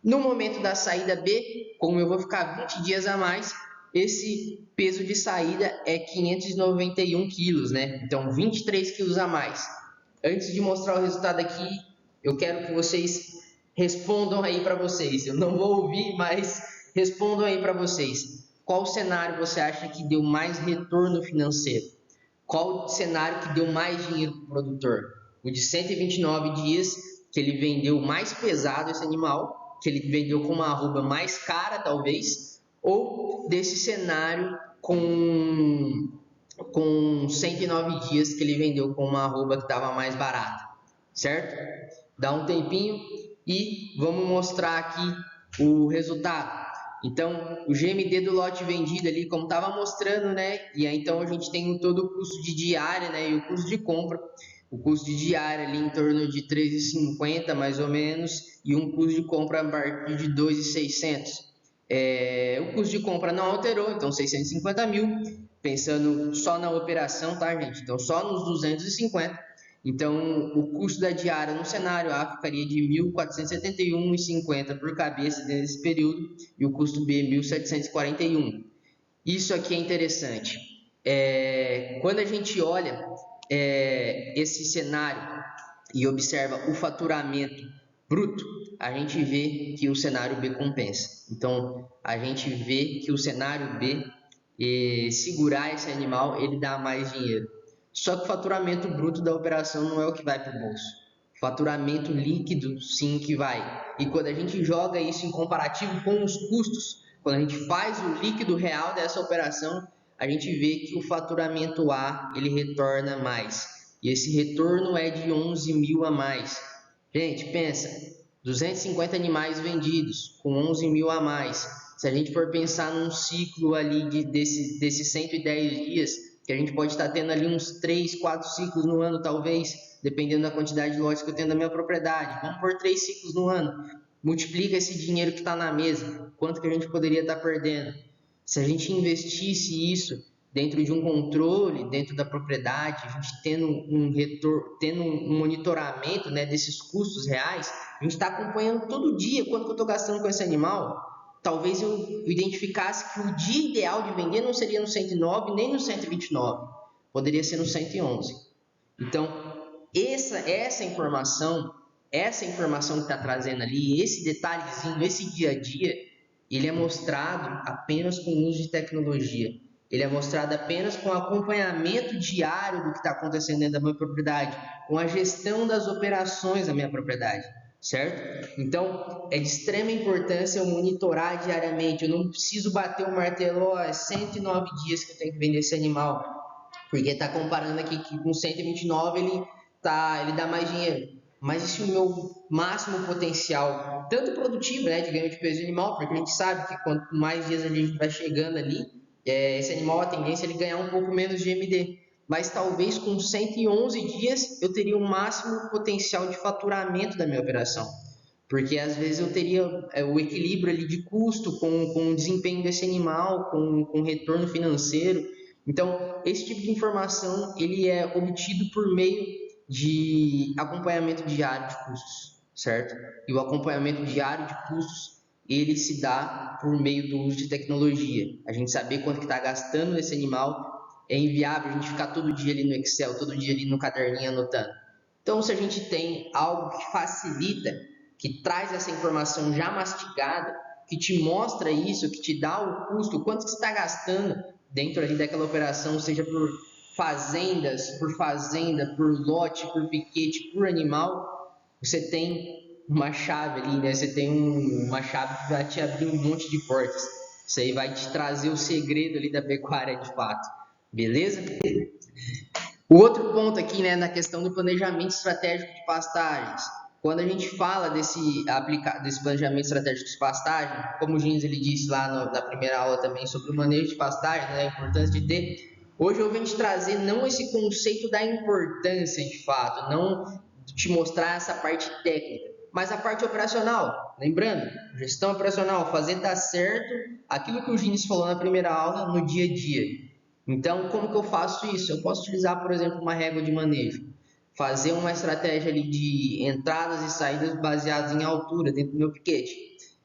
No momento da saída B, como eu vou ficar 20 dias a mais, esse peso de saída é 591 quilos, né? Então, 23 quilos a mais. Antes de mostrar o resultado aqui, eu quero que vocês respondam aí para vocês. Eu não vou ouvir, mas respondam aí para vocês. Qual cenário você acha que deu mais retorno financeiro? Qual cenário que deu mais dinheiro para o produtor? O de 129 dias, que ele vendeu mais pesado esse animal, que ele vendeu com uma arroba mais cara, talvez, ou desse cenário com 109 dias que ele vendeu com uma arroba que estava mais barata, certo? Dá um tempinho e vamos mostrar aqui o resultado. Então, o GMD do lote vendido ali, como estava mostrando, né? E aí, então, a gente tem todo o custo de diária, né? E o custo de compra. O custo de diária ali em torno de 3,50 mais ou menos, e um custo de compra a partir de 2,600. O custo de compra não alterou, então 650 mil, pensando só na operação, tá, gente? Então, só nos 250. Então, o custo da diária no cenário A ficaria de R$ 1.471,50 por cabeça nesse período e o custo B, R$ 1.741. Isso aqui é interessante. Quando a gente olha esse cenário e observa o faturamento bruto, a gente vê que o cenário B compensa. Então, a gente vê que o cenário B, segurar esse animal, ele dá mais dinheiro. Só que o faturamento bruto da operação não é o que vai para o bolso. Faturamento líquido, sim, que vai. E quando a gente joga isso em comparativo com os custos, quando a gente faz o líquido real dessa operação, a gente vê que o faturamento A, ele retorna mais. E esse retorno é de 11 mil a mais. Gente, pensa, 250 animais vendidos, com 11 mil a mais. Se a gente for pensar num ciclo ali desses 110 dias, que a gente pode estar tendo ali uns 3, 4 ciclos no ano, talvez, dependendo da quantidade de lotes que eu tenho na minha propriedade. Vamos por 3 ciclos no ano. Multiplica esse dinheiro que está na mesa. Quanto que a gente poderia estar perdendo? Se a gente investisse isso dentro de um controle, dentro da propriedade, a gente tendo um retorno, tendo um monitoramento, né, desses custos reais, a gente está acompanhando todo dia quanto que eu estou gastando com esse animal. Talvez eu identificasse que o dia ideal de vender não seria no 109 nem no 129, poderia ser no 111. Então, essa informação que está trazendo ali, esse detalhezinho, esse dia a dia, ele é mostrado apenas com o uso de tecnologia. Ele é mostrado apenas com o acompanhamento diário do que está acontecendo dentro da minha propriedade, com a gestão das operações da minha propriedade, certo? Então, é de extrema importância eu monitorar diariamente. Eu não preciso bater o martelo, é 109 dias que eu tenho que vender esse animal, porque está comparando aqui que com 129 ele dá mais dinheiro. Mas esse é o meu máximo potencial, tanto produtivo, né, de ganho de peso animal, porque a gente sabe que quanto mais dias a gente vai chegando ali, esse animal, a tendência é ele ganhar um pouco menos de MD. Mas talvez com 111 dias eu teria o máximo potencial de faturamento da minha operação. Porque às vezes eu teria o equilíbrio ali de custo com o desempenho desse animal, com retorno financeiro. Então, esse tipo de informação ele é obtido por meio de acompanhamento diário de custos, certo? E o acompanhamento diário de custos ele se dá por meio do uso de tecnologia. A gente saber quanto que está gastando nesse animal é inviável a gente ficar todo dia ali no Excel, todo dia ali no caderninho anotando. Então, se a gente tem algo que facilita, que traz essa informação já mastigada, que te mostra isso, que te dá o custo, quanto que você está gastando dentro ali daquela operação, seja por fazendas, por fazenda, por lote, por piquete, por animal, você tem uma chave ali, né? Você tem uma chave que vai te abrir um monte de portas. Isso aí vai te trazer o segredo ali da pecuária de fato. Beleza? O outro ponto aqui, né, na questão do planejamento estratégico de pastagens. Quando a gente fala desse planejamento estratégico de pastagem, como o Gins ele disse lá na primeira aula também sobre o manejo de pastagem, né, a importância de ter, hoje eu venho te trazer não esse conceito da importância de fato, não te mostrar essa parte técnica, mas a parte operacional. Lembrando, gestão operacional, fazer dar certo aquilo que o Gins falou na primeira aula no dia a dia. Então, como que eu faço isso? Eu posso utilizar, por exemplo, uma régua de manejo, fazer uma estratégia ali de entradas e saídas baseadas em altura dentro do meu piquete.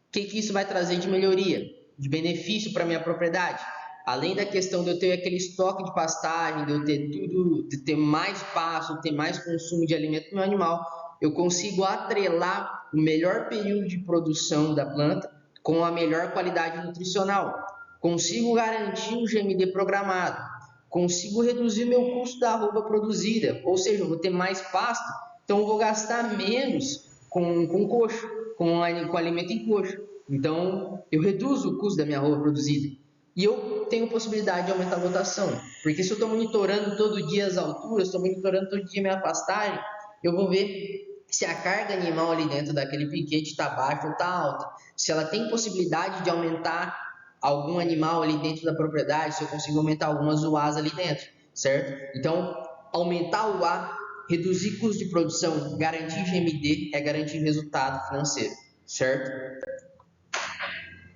O que isso vai trazer de melhoria, de benefício para a minha propriedade? Além da questão de eu ter aquele estoque de pastagem, de eu ter tudo, de ter mais pasto, ter mais consumo de alimento no meu animal, eu consigo atrelar o melhor período de produção da planta com a melhor qualidade nutricional. Consigo garantir o GMD programado, consigo reduzir meu custo da arroba produzida, ou seja, eu vou ter mais pasto, então eu vou gastar menos com coxo, com alimento em coxo. Então eu reduzo o custo da minha arroba produzida. E eu tenho possibilidade de aumentar a lotação, porque se eu estou monitorando todo dia as alturas, estou monitorando todo dia minha pastagem, eu vou ver se a carga animal ali dentro daquele piquete está baixa ou está alta, se ela tem possibilidade de aumentar algum animal ali dentro da propriedade, se eu consigo aumentar algumas UAs ali dentro, certo? Então, aumentar o UA, reduzir custo de produção, garantir GMD é garantir resultado financeiro, certo?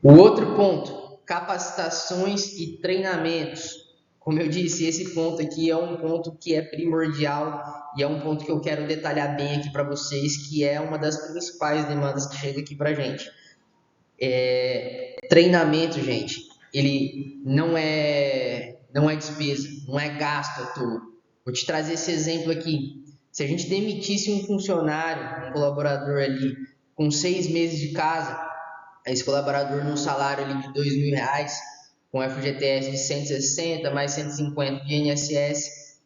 O outro ponto, capacitações e treinamentos. Como eu disse, esse ponto aqui é um ponto que é primordial e é um ponto que eu quero detalhar bem aqui para vocês, que é uma das principais demandas que chega aqui para a gente. Treinamento, gente, ele não é despesa, não é gasto à toa. Vou te trazer esse exemplo aqui. Se a gente demitisse um funcionário, um colaborador ali, com 6 meses de casa, esse colaborador num salário ali de R$ 2.000, com FGTS de 160, mais 150 de INSS,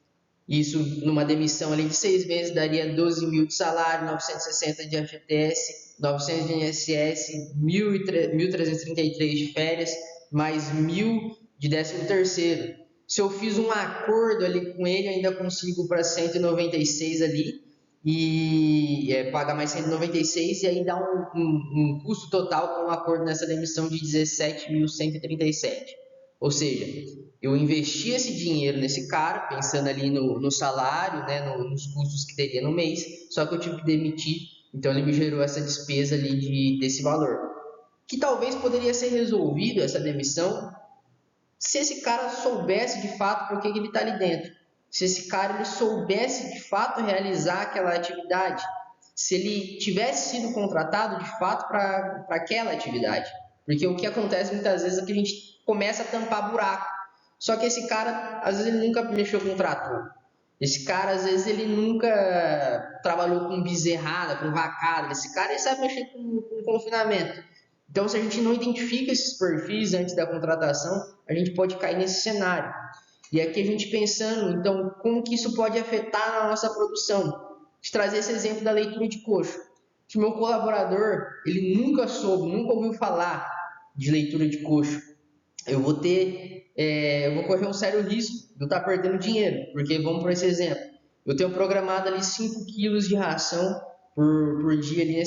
isso numa demissão ali de 6 meses daria 12 mil de salário, 960 de FGTS, 900 de INSS, 1.333 de férias, mais 1.000 de 13º. Se eu fiz um acordo ali com ele, ainda consigo para 196 ali, e paga mais 196 e aí dá um custo total com um acordo nessa demissão de 17.137. Ou seja, eu investi esse dinheiro nesse cara, pensando ali no salário, né, nos custos que teria no mês, só que eu tive que demitir, então ele me gerou essa despesa ali desse valor. Que talvez poderia ser resolvido essa demissão Se esse cara soubesse de fato por que ele está ali dentro, se esse cara ele soubesse de fato realizar aquela atividade, se ele tivesse sido contratado de fato para aquela atividade. Porque o que acontece muitas vezes é que a gente começa a tampar buraco. Só que esse cara, às vezes, ele nunca mexeu com um trator. Esse cara, às vezes, ele nunca trabalhou com bezerrada, com vacada. Esse cara, ele sabe mexer com confinamento. Então, se a gente não identifica esses perfis antes da contratação, a gente pode cair nesse cenário. E aqui a gente pensando, então, como que isso pode afetar na nossa produção? De trazer esse exemplo da leitura de coxo. Se o meu colaborador, ele nunca soube, nunca ouviu falar de leitura de coxo, eu vou correr um sério risco de eu estar perdendo dinheiro, porque vamos por esse exemplo, eu tenho programado ali 5 quilos de ração por dia ali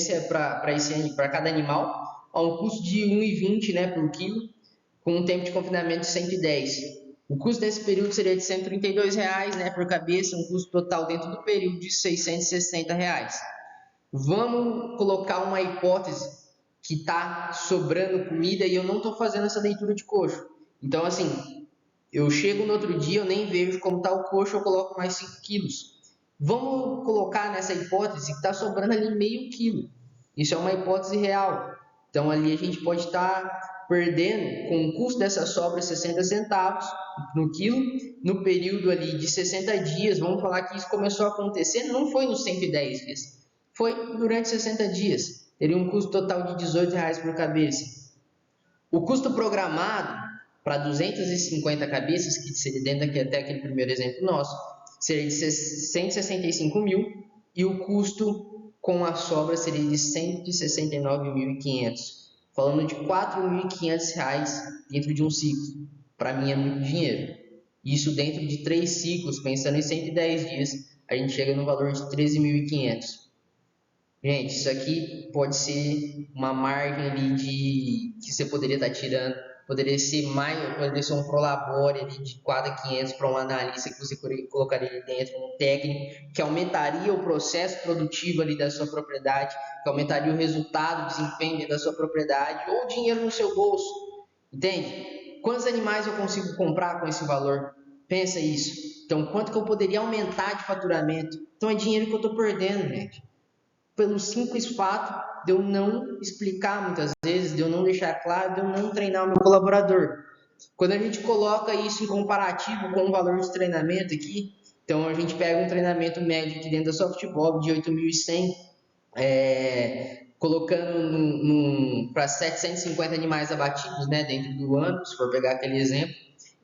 para cada animal, a um custo de 1,20, né, por quilo, com um tempo de confinamento de 110. O custo desse período seria de R$ 132, né, por cabeça, um custo total dentro do período de R$ 660. Vamos colocar uma hipótese que está sobrando comida e eu não estou fazendo essa leitura de coxo. Então, assim, eu chego no outro dia, eu nem vejo como está o coxo, eu coloco mais 5 quilos. Vamos colocar nessa hipótese que está sobrando ali meio quilo. Isso é uma hipótese real. Então, ali a gente pode estar perdendo, com o custo dessa sobra, 60 centavos no quilo, no período ali de 60 dias. Vamos falar que isso começou a acontecer, não foi nos 110 dias, foi durante 60 dias. Teria um custo total de R$ 18 por cabeça. O custo programado para 250 cabeças, que seria dentro aqui até aquele primeiro exemplo nosso, seria de 165 mil, e o custo com a sobra seria de 169.500. Falando de R$ 4.500 dentro de um ciclo. Para mim é muito dinheiro. Isso dentro de 3 ciclos, pensando em 110 dias, a gente chega no valor de 13.500. Gente, isso aqui pode ser uma margem ali que você poderia estar tirando, poderia ser um prolabore ali de 4.500 para um analista que você colocaria ali dentro, um técnico que aumentaria o processo produtivo ali da sua propriedade, que aumentaria o resultado, o desempenho da sua propriedade, ou dinheiro no seu bolso, entende? Quantos animais eu consigo comprar com esse valor? Pensa isso. Então, quanto que eu poderia aumentar de faturamento? Então, é dinheiro que eu estou perdendo, gente, pelo simples fato de eu não explicar muitas vezes, de eu não deixar claro, de eu não treinar o meu colaborador. Quando a gente coloca isso em comparativo com o valor de treinamento aqui, então a gente pega um treinamento médio aqui dentro da Softbob de 8.100, colocando para 750 animais abatidos, né, dentro do ano, se for pegar aquele exemplo,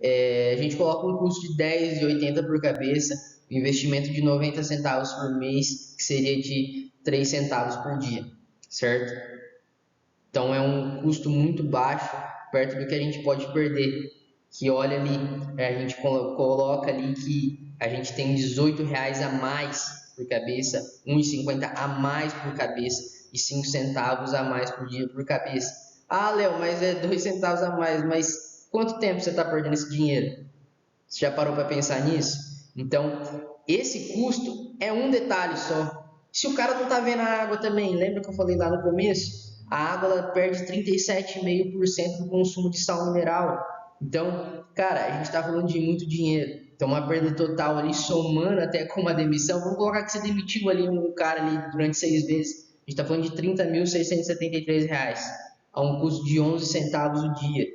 a gente coloca um custo de 10,80 por cabeça, um investimento de 90 centavos por mês, que seria de 3 centavos por dia, certo? Então é um custo muito baixo, perto do que a gente pode perder. Que olha ali, a gente coloca ali que a gente tem R$ 18 a mais por cabeça, 1,50 a mais por cabeça e 5 centavos a mais por dia por cabeça. Ah, Léo, mas é 2 centavos a mais, mas quanto tempo você está perdendo esse dinheiro? Você já parou para pensar nisso? Então, esse custo é um detalhe só. Se o cara não está vendo a água também, lembra que eu falei lá no começo? A água ela perde 37,5% do consumo de sal mineral. Então, cara, a gente está falando de muito dinheiro. Então, uma perda total ali, somando até com uma demissão. Vamos colocar que você demitiu ali um cara ali durante 6 meses. A gente está falando de R$ 30.673, a um custo de 11 centavos o dia,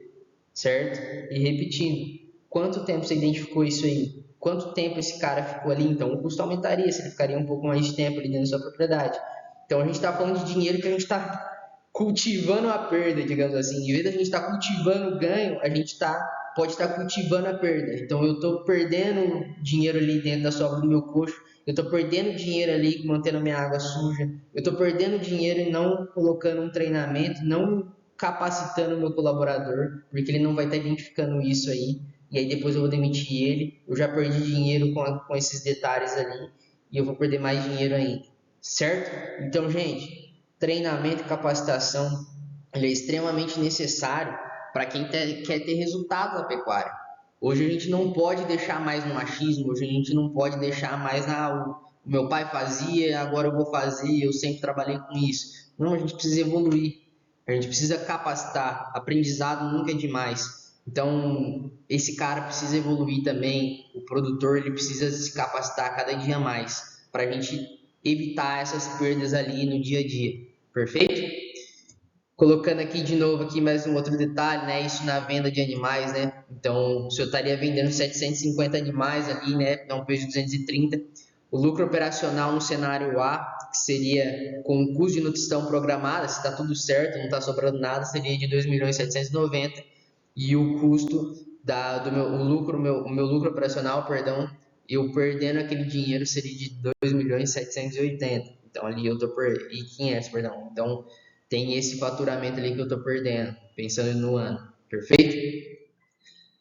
certo? E repetindo, quanto tempo você identificou isso aí? Quanto tempo esse cara ficou ali? Então, o custo aumentaria, se ele ficaria um pouco mais de tempo ali dentro da sua propriedade. Então, a gente está falando de dinheiro que a gente está cultivando a perda, digamos assim. Em vez de a gente estar cultivando o ganho, a gente pode estar cultivando a perda. Então, eu estou perdendo dinheiro ali dentro da sobra do meu coxo, eu estou perdendo dinheiro ali mantendo a minha água suja, eu estou perdendo dinheiro e não colocando um treinamento, não capacitando o meu colaborador, porque ele não vai estar identificando isso aí, e aí depois eu vou demitir ele, eu já perdi dinheiro com esses detalhes ali, e eu vou perder mais dinheiro ainda, certo? Então, gente, treinamento e capacitação, ele é extremamente necessário para quem quer ter resultado na pecuária. Hoje a gente não pode deixar mais no machismo, hoje a gente não pode deixar mais o meu pai fazia, agora eu vou fazer, eu sempre trabalhei com isso. Não, a gente precisa evoluir, a gente precisa capacitar, aprendizado nunca é demais. Então, esse cara precisa evoluir também, o produtor ele precisa se capacitar cada dia mais para a gente evitar essas perdas ali no dia a dia. Perfeito? Colocando aqui de novo aqui mais um outro detalhe, né? Isso na venda de animais, né? Então, se eu estaria vendendo 750 animais ali, né? Dá um preço de 230. O lucro operacional no cenário A, que seria com o custo de nutrição programada, se está tudo certo, não está sobrando nada, seria de 2.790. E o custo do meu, o meu lucro operacional, perdão, eu perdendo aquele dinheiro seria de 2.780. Então ali eu estou e 500, perdão. Então tem esse faturamento ali que eu estou perdendo, pensando no ano. Perfeito?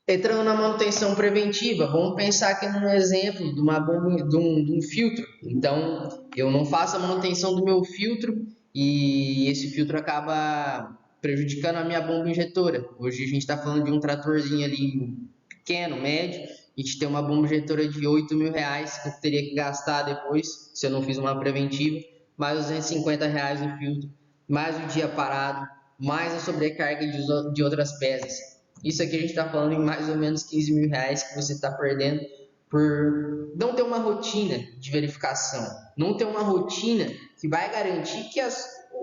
Entrando na manutenção preventiva, vamos pensar aqui num exemplo de uma bomba, de um filtro. Então, eu não faço a manutenção do meu filtro e esse filtro acaba prejudicando a minha bomba injetora. Hoje a gente está falando de um tratorzinho ali pequeno, médio, a gente tem uma bomba injetora de R$ 8.000 que eu teria que gastar depois, se eu não fiz uma preventiva, mais os R$ 250 no filtro, mais o dia parado, mais a sobrecarga de outras peças. Isso aqui a gente está falando em mais ou menos R$ 15.000 que você está perdendo por não ter uma rotina de verificação, não ter uma rotina que vai garantir que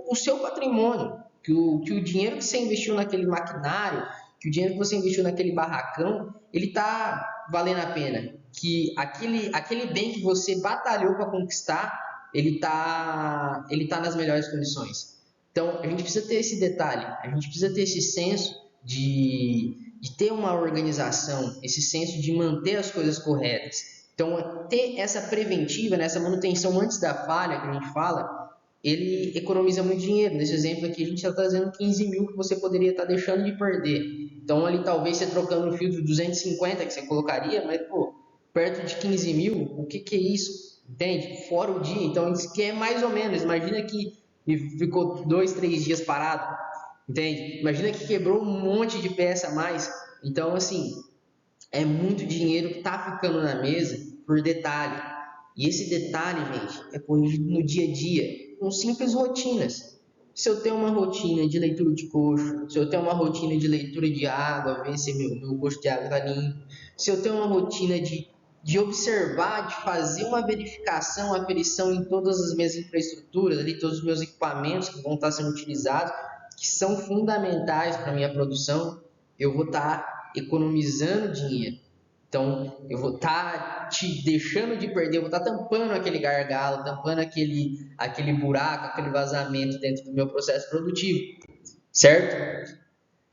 o seu patrimônio, que o dinheiro que você investiu naquele maquinário, que o dinheiro que você investiu naquele barracão, ele está valendo a pena. Que aquele bem que você batalhou para conquistar, ele tá nas melhores condições. Então, a gente precisa ter esse detalhe, a gente precisa ter esse senso de ter uma organização, esse senso de manter as coisas corretas. Então, ter essa preventiva, né, essa manutenção antes da falha que a gente fala, ele economiza muito dinheiro. Nesse exemplo aqui, a gente está trazendo 15 mil que você poderia estar deixando de perder. Então, ali talvez você trocando um filtro de 250 que você colocaria, mas, pô, perto de 15 mil, o que é isso? Entende? Fora o dia. Então, isso que é mais ou menos. Imagina que ficou 2, 3 dias parado. Entende? Imagina que quebrou um monte de peça a mais. Então, assim, é muito dinheiro que está ficando na mesa por detalhe. E esse detalhe, gente, é corrigido no dia a dia, com simples rotinas. Se eu tenho uma rotina de leitura de coxo, se eu tenho uma rotina de leitura de água, ver se meu coxo de água está limpo, se eu tenho uma rotina de observar, de fazer uma verificação, aferição em todas as minhas infraestruturas, ali, todos os meus equipamentos que vão estar sendo utilizados, que são fundamentais para a minha produção, eu vou estar economizando dinheiro. Então, eu vou estar te deixando de perder, eu vou estar tampando aquele gargalo, tampando aquele buraco, aquele vazamento dentro do meu processo produtivo, certo?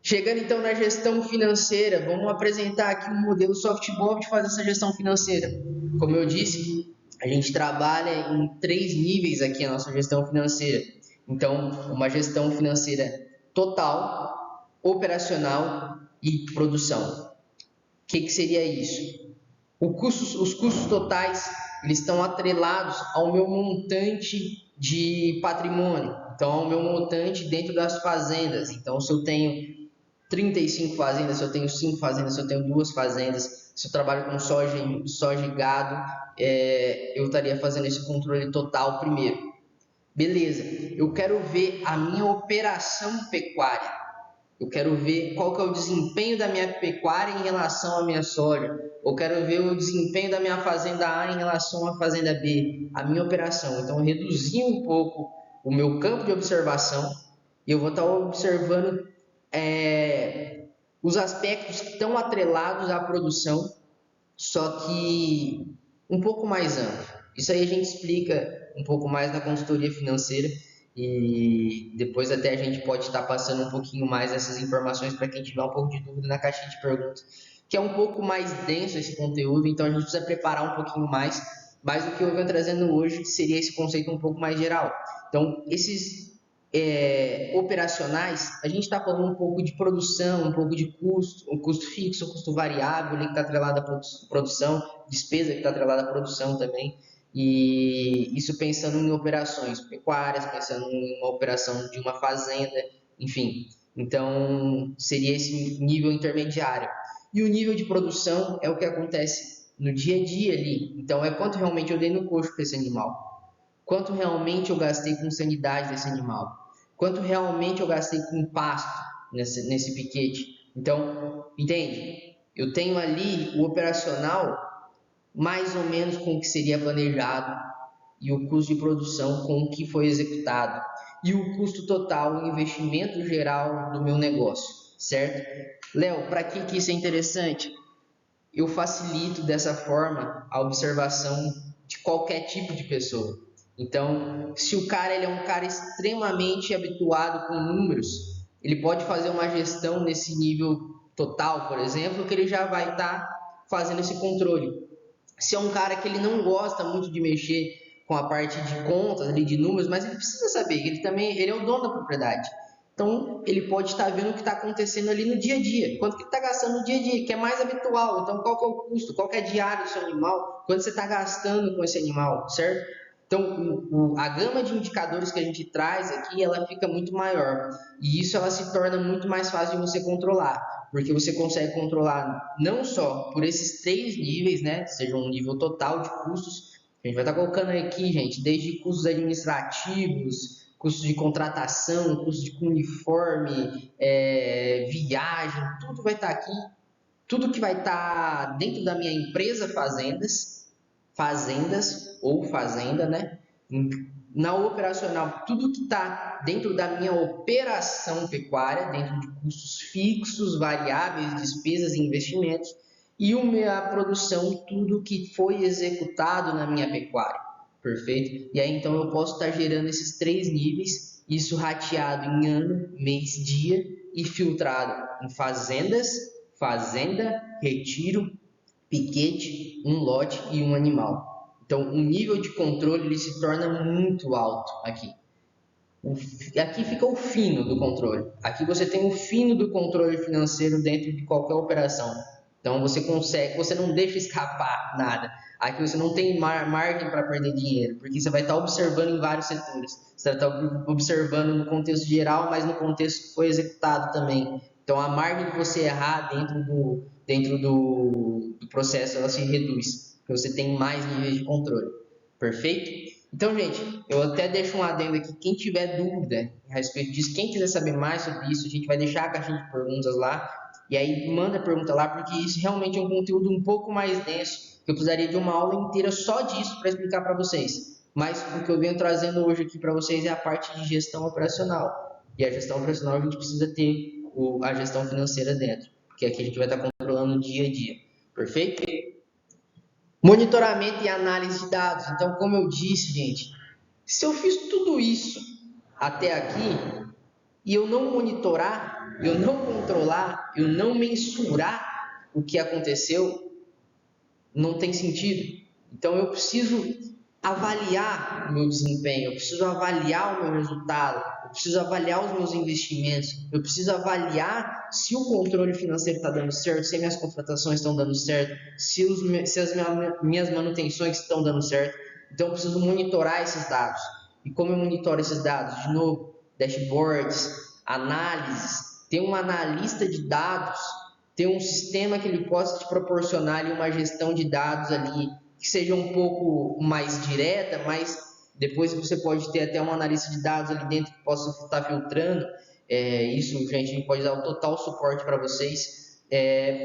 Chegando então na gestão financeira, vamos apresentar aqui um modelo softball de fazer essa gestão financeira. Como eu disse, a gente trabalha em 3 níveis aqui a nossa gestão financeira. Então, uma gestão financeira total, operacional e produção. O que seria isso? Os custos totais eles estão atrelados ao meu montante de patrimônio, então ao meu montante dentro das fazendas. Então, se eu tenho 35 fazendas, se eu tenho 5 fazendas, se eu tenho 2 fazendas, se eu trabalho com soja e gado, eu estaria fazendo esse controle total primeiro. Beleza, eu quero ver a minha operação pecuária. Eu quero ver qual que é o desempenho da minha pecuária em relação à minha soja. Eu quero ver o desempenho da minha fazenda A em relação à fazenda B, a minha operação. Então, eu reduzi um pouco o meu campo de observação e eu vou estar observando os aspectos que estão atrelados à produção, só que um pouco mais amplo. Isso aí a gente explica um pouco mais na consultoria financeira e depois até a gente pode estar passando um pouquinho mais essas informações para quem tiver um pouco de dúvida na caixinha de perguntas, que é um pouco mais denso esse conteúdo, então a gente precisa preparar um pouquinho mais, mas o que eu venho trazendo hoje seria esse conceito um pouco mais geral. Então, esses operacionais, a gente está falando um pouco de produção, um pouco de custo, um custo fixo, um custo variável, que está atrelado à produção, despesa que está atrelada à produção também, e isso pensando em operações pecuárias, pensando em uma operação de uma fazenda, enfim. Então, seria esse nível intermediário. E o nível de produção é o que acontece no dia a dia ali. Então, é quanto realmente eu dei no coxo para esse animal. Quanto realmente eu gastei com sanidade desse animal? Quanto realmente eu gastei com pasto nesse piquete? Então, entende? Eu tenho ali o operacional mais ou menos com o que seria planejado e o custo de produção com o que foi executado e o custo total, o investimento geral do meu negócio, certo? Léo, para que isso é interessante? Eu facilito dessa forma a observação de qualquer tipo de pessoa. Então, se o cara ele é um cara extremamente habituado com números, ele pode fazer uma gestão nesse nível total, por exemplo, que ele já vai estar fazendo esse controle. Se é um cara que ele não gosta muito de mexer com a parte de contas, ali, de números, mas ele precisa saber que ele é o dono da propriedade. Então, ele pode estar vendo o que está acontecendo ali no dia a dia, quanto que ele está gastando no dia a dia, que é mais habitual. Então, qual que é o custo, qual que é a diária do seu animal, quanto você está gastando com esse animal, certo? Então, a gama de indicadores que a gente traz aqui, ela fica muito maior. E isso ela se torna muito mais fácil de você controlar, porque você consegue controlar não só por esses 3 níveis, né? Seja um nível total de custos. A gente vai estar colocando aqui, gente, desde custos administrativos, custos de contratação, custos de uniforme, viagem, tudo vai estar aqui. Tudo que vai estar dentro da minha empresa fazendas ou fazenda, né? Na operacional, tudo que está dentro da minha operação pecuária, dentro de custos fixos, variáveis, despesas e investimentos, e a minha produção, tudo que foi executado na minha pecuária, perfeito? E aí então eu posso estar gerando esses 3 níveis, isso rateado em ano, mês, dia e filtrado em fazendas, fazenda, retiro, piquete, um lote e um animal. Então, o nível de controle ele se torna muito alto aqui. Aqui fica o fino do controle. Aqui você tem o fino do controle financeiro dentro de qualquer operação. Então você consegue, você não deixa escapar nada. Aqui você não tem margem para perder dinheiro, porque você vai estar observando em vários setores. Você vai estar observando no contexto geral, mas no contexto que foi executado também. Então a margem de você errar dentro do processo ela se reduz, porque você tem mais níveis de controle. Perfeito? Então, gente, eu até deixo um adendo aqui. Quem tiver dúvida a respeito disso, quem quiser saber mais sobre isso, a gente vai deixar a caixinha de perguntas lá. E aí manda a pergunta lá, porque isso realmente é um conteúdo um pouco mais denso, que eu precisaria de uma aula inteira só disso para explicar para vocês. Mas o que eu venho trazendo hoje aqui para vocês é a parte de gestão operacional. E a gestão operacional a gente precisa ter a gestão financeira dentro, porque aqui a gente vai estar controlando o dia a dia. Perfeito? Monitoramento e análise de dados. Então, como eu disse, gente, se eu fiz tudo isso até aqui e eu não monitorar, eu não controlar, eu não mensurar o que aconteceu, não tem sentido. Então eu preciso avaliar o meu desempenho, eu preciso avaliar o meu resultado, eu preciso avaliar os meus investimentos, eu preciso avaliar se o controle financeiro está dando certo, se as minhas contratações estão dando certo, se as minhas manutenções estão dando certo. Então eu preciso monitorar esses dados. E como eu monitoro esses dados? De novo, dashboards, análises, ter um analista de dados, ter um sistema que ele possa te proporcionar ali uma gestão de dados ali que seja um pouco mais direta, mas depois você pode ter até um analista de dados ali dentro que possa estar filtrando. Isso, gente, a gente pode dar o total suporte para vocês.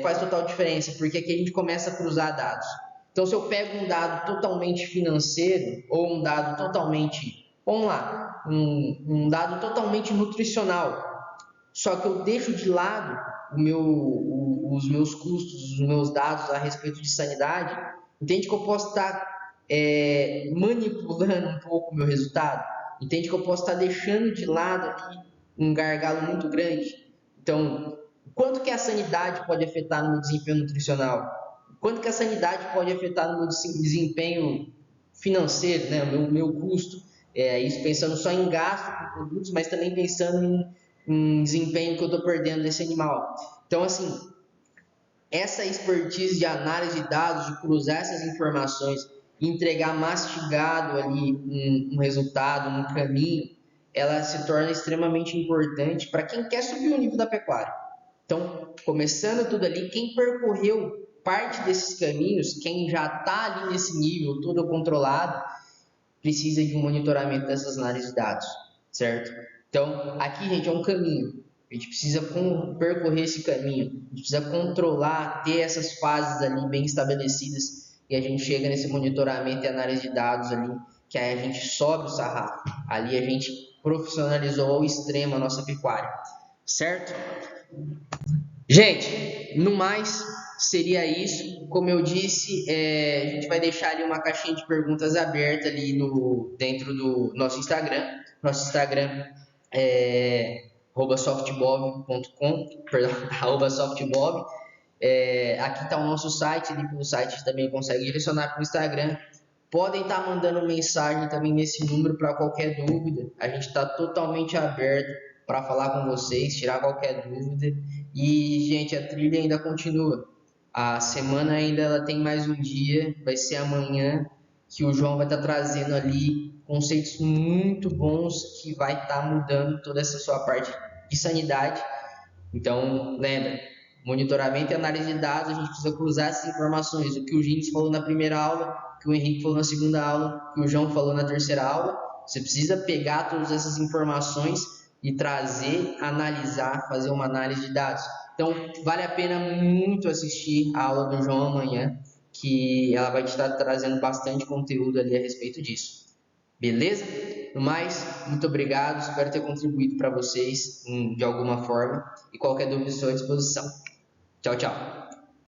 Faz total diferença, porque aqui a gente começa a cruzar dados. Então, se eu pego um dado totalmente financeiro ou um dado totalmente, vamos lá, um dado totalmente nutricional, só que eu deixo de lado os meus custos, os meus dados a respeito de sanidade, entende que eu posso estar manipulando um pouco o meu resultado? Entende que eu posso estar deixando de lado aqui um gargalo muito grande? Então, quanto que a sanidade pode afetar no meu desempenho nutricional? Quanto que a sanidade pode afetar no meu desempenho financeiro, né? O meu custo? Isso pensando só em gasto com produtos, mas também pensando em desempenho que eu estou perdendo nesse animal. Então, assim, essa expertise de análise de dados, de cruzar essas informações e entregar mastigado ali um resultado, um caminho, ela se torna extremamente importante para quem quer subir o nível da pecuária. Então, começando tudo ali, quem percorreu parte desses caminhos, quem já está ali nesse nível todo controlado, precisa de um monitoramento dessas análises de dados, certo? Então, aqui, gente, é um caminho. A gente precisa percorrer esse caminho, a gente precisa controlar, ter essas fases ali bem estabelecidas e a gente chega nesse monitoramento e análise de dados ali, que aí a gente sobe o sarrafo. Ali a gente profissionalizou ao extremo a nossa pecuária, certo? Gente, no mais, seria isso. Como eu disse, a gente vai deixar ali uma caixinha de perguntas aberta ali dentro do nosso Instagram. Nosso Instagram é @softbob.com, perdão, @softbob. Aqui está o nosso site, ali pelo site você também consegue direcionar para o Instagram. Podem estar mandando mensagem também nesse número para qualquer dúvida. A gente está totalmente aberto para falar com vocês, tirar qualquer dúvida. E, gente, a trilha ainda continua. A semana ainda ela tem mais um dia, vai ser amanhã, que o João vai estar trazendo ali conceitos muito bons que vai estar mudando toda essa sua parte de sanidade. Então, lembra, monitoramento e análise de dados, a gente precisa cruzar essas informações. O que o Gines falou na primeira aula, o que o Henrique falou na segunda aula, o que o João falou na terceira aula. Você precisa pegar todas essas informações e trazer, analisar, fazer uma análise de dados. Então, vale a pena muito assistir a aula do João amanhã, que ela vai te estar trazendo bastante conteúdo ali a respeito disso. Beleza? No mais, muito obrigado. Espero ter contribuído para vocês de alguma forma. E qualquer dúvida, estou à disposição. Tchau, tchau.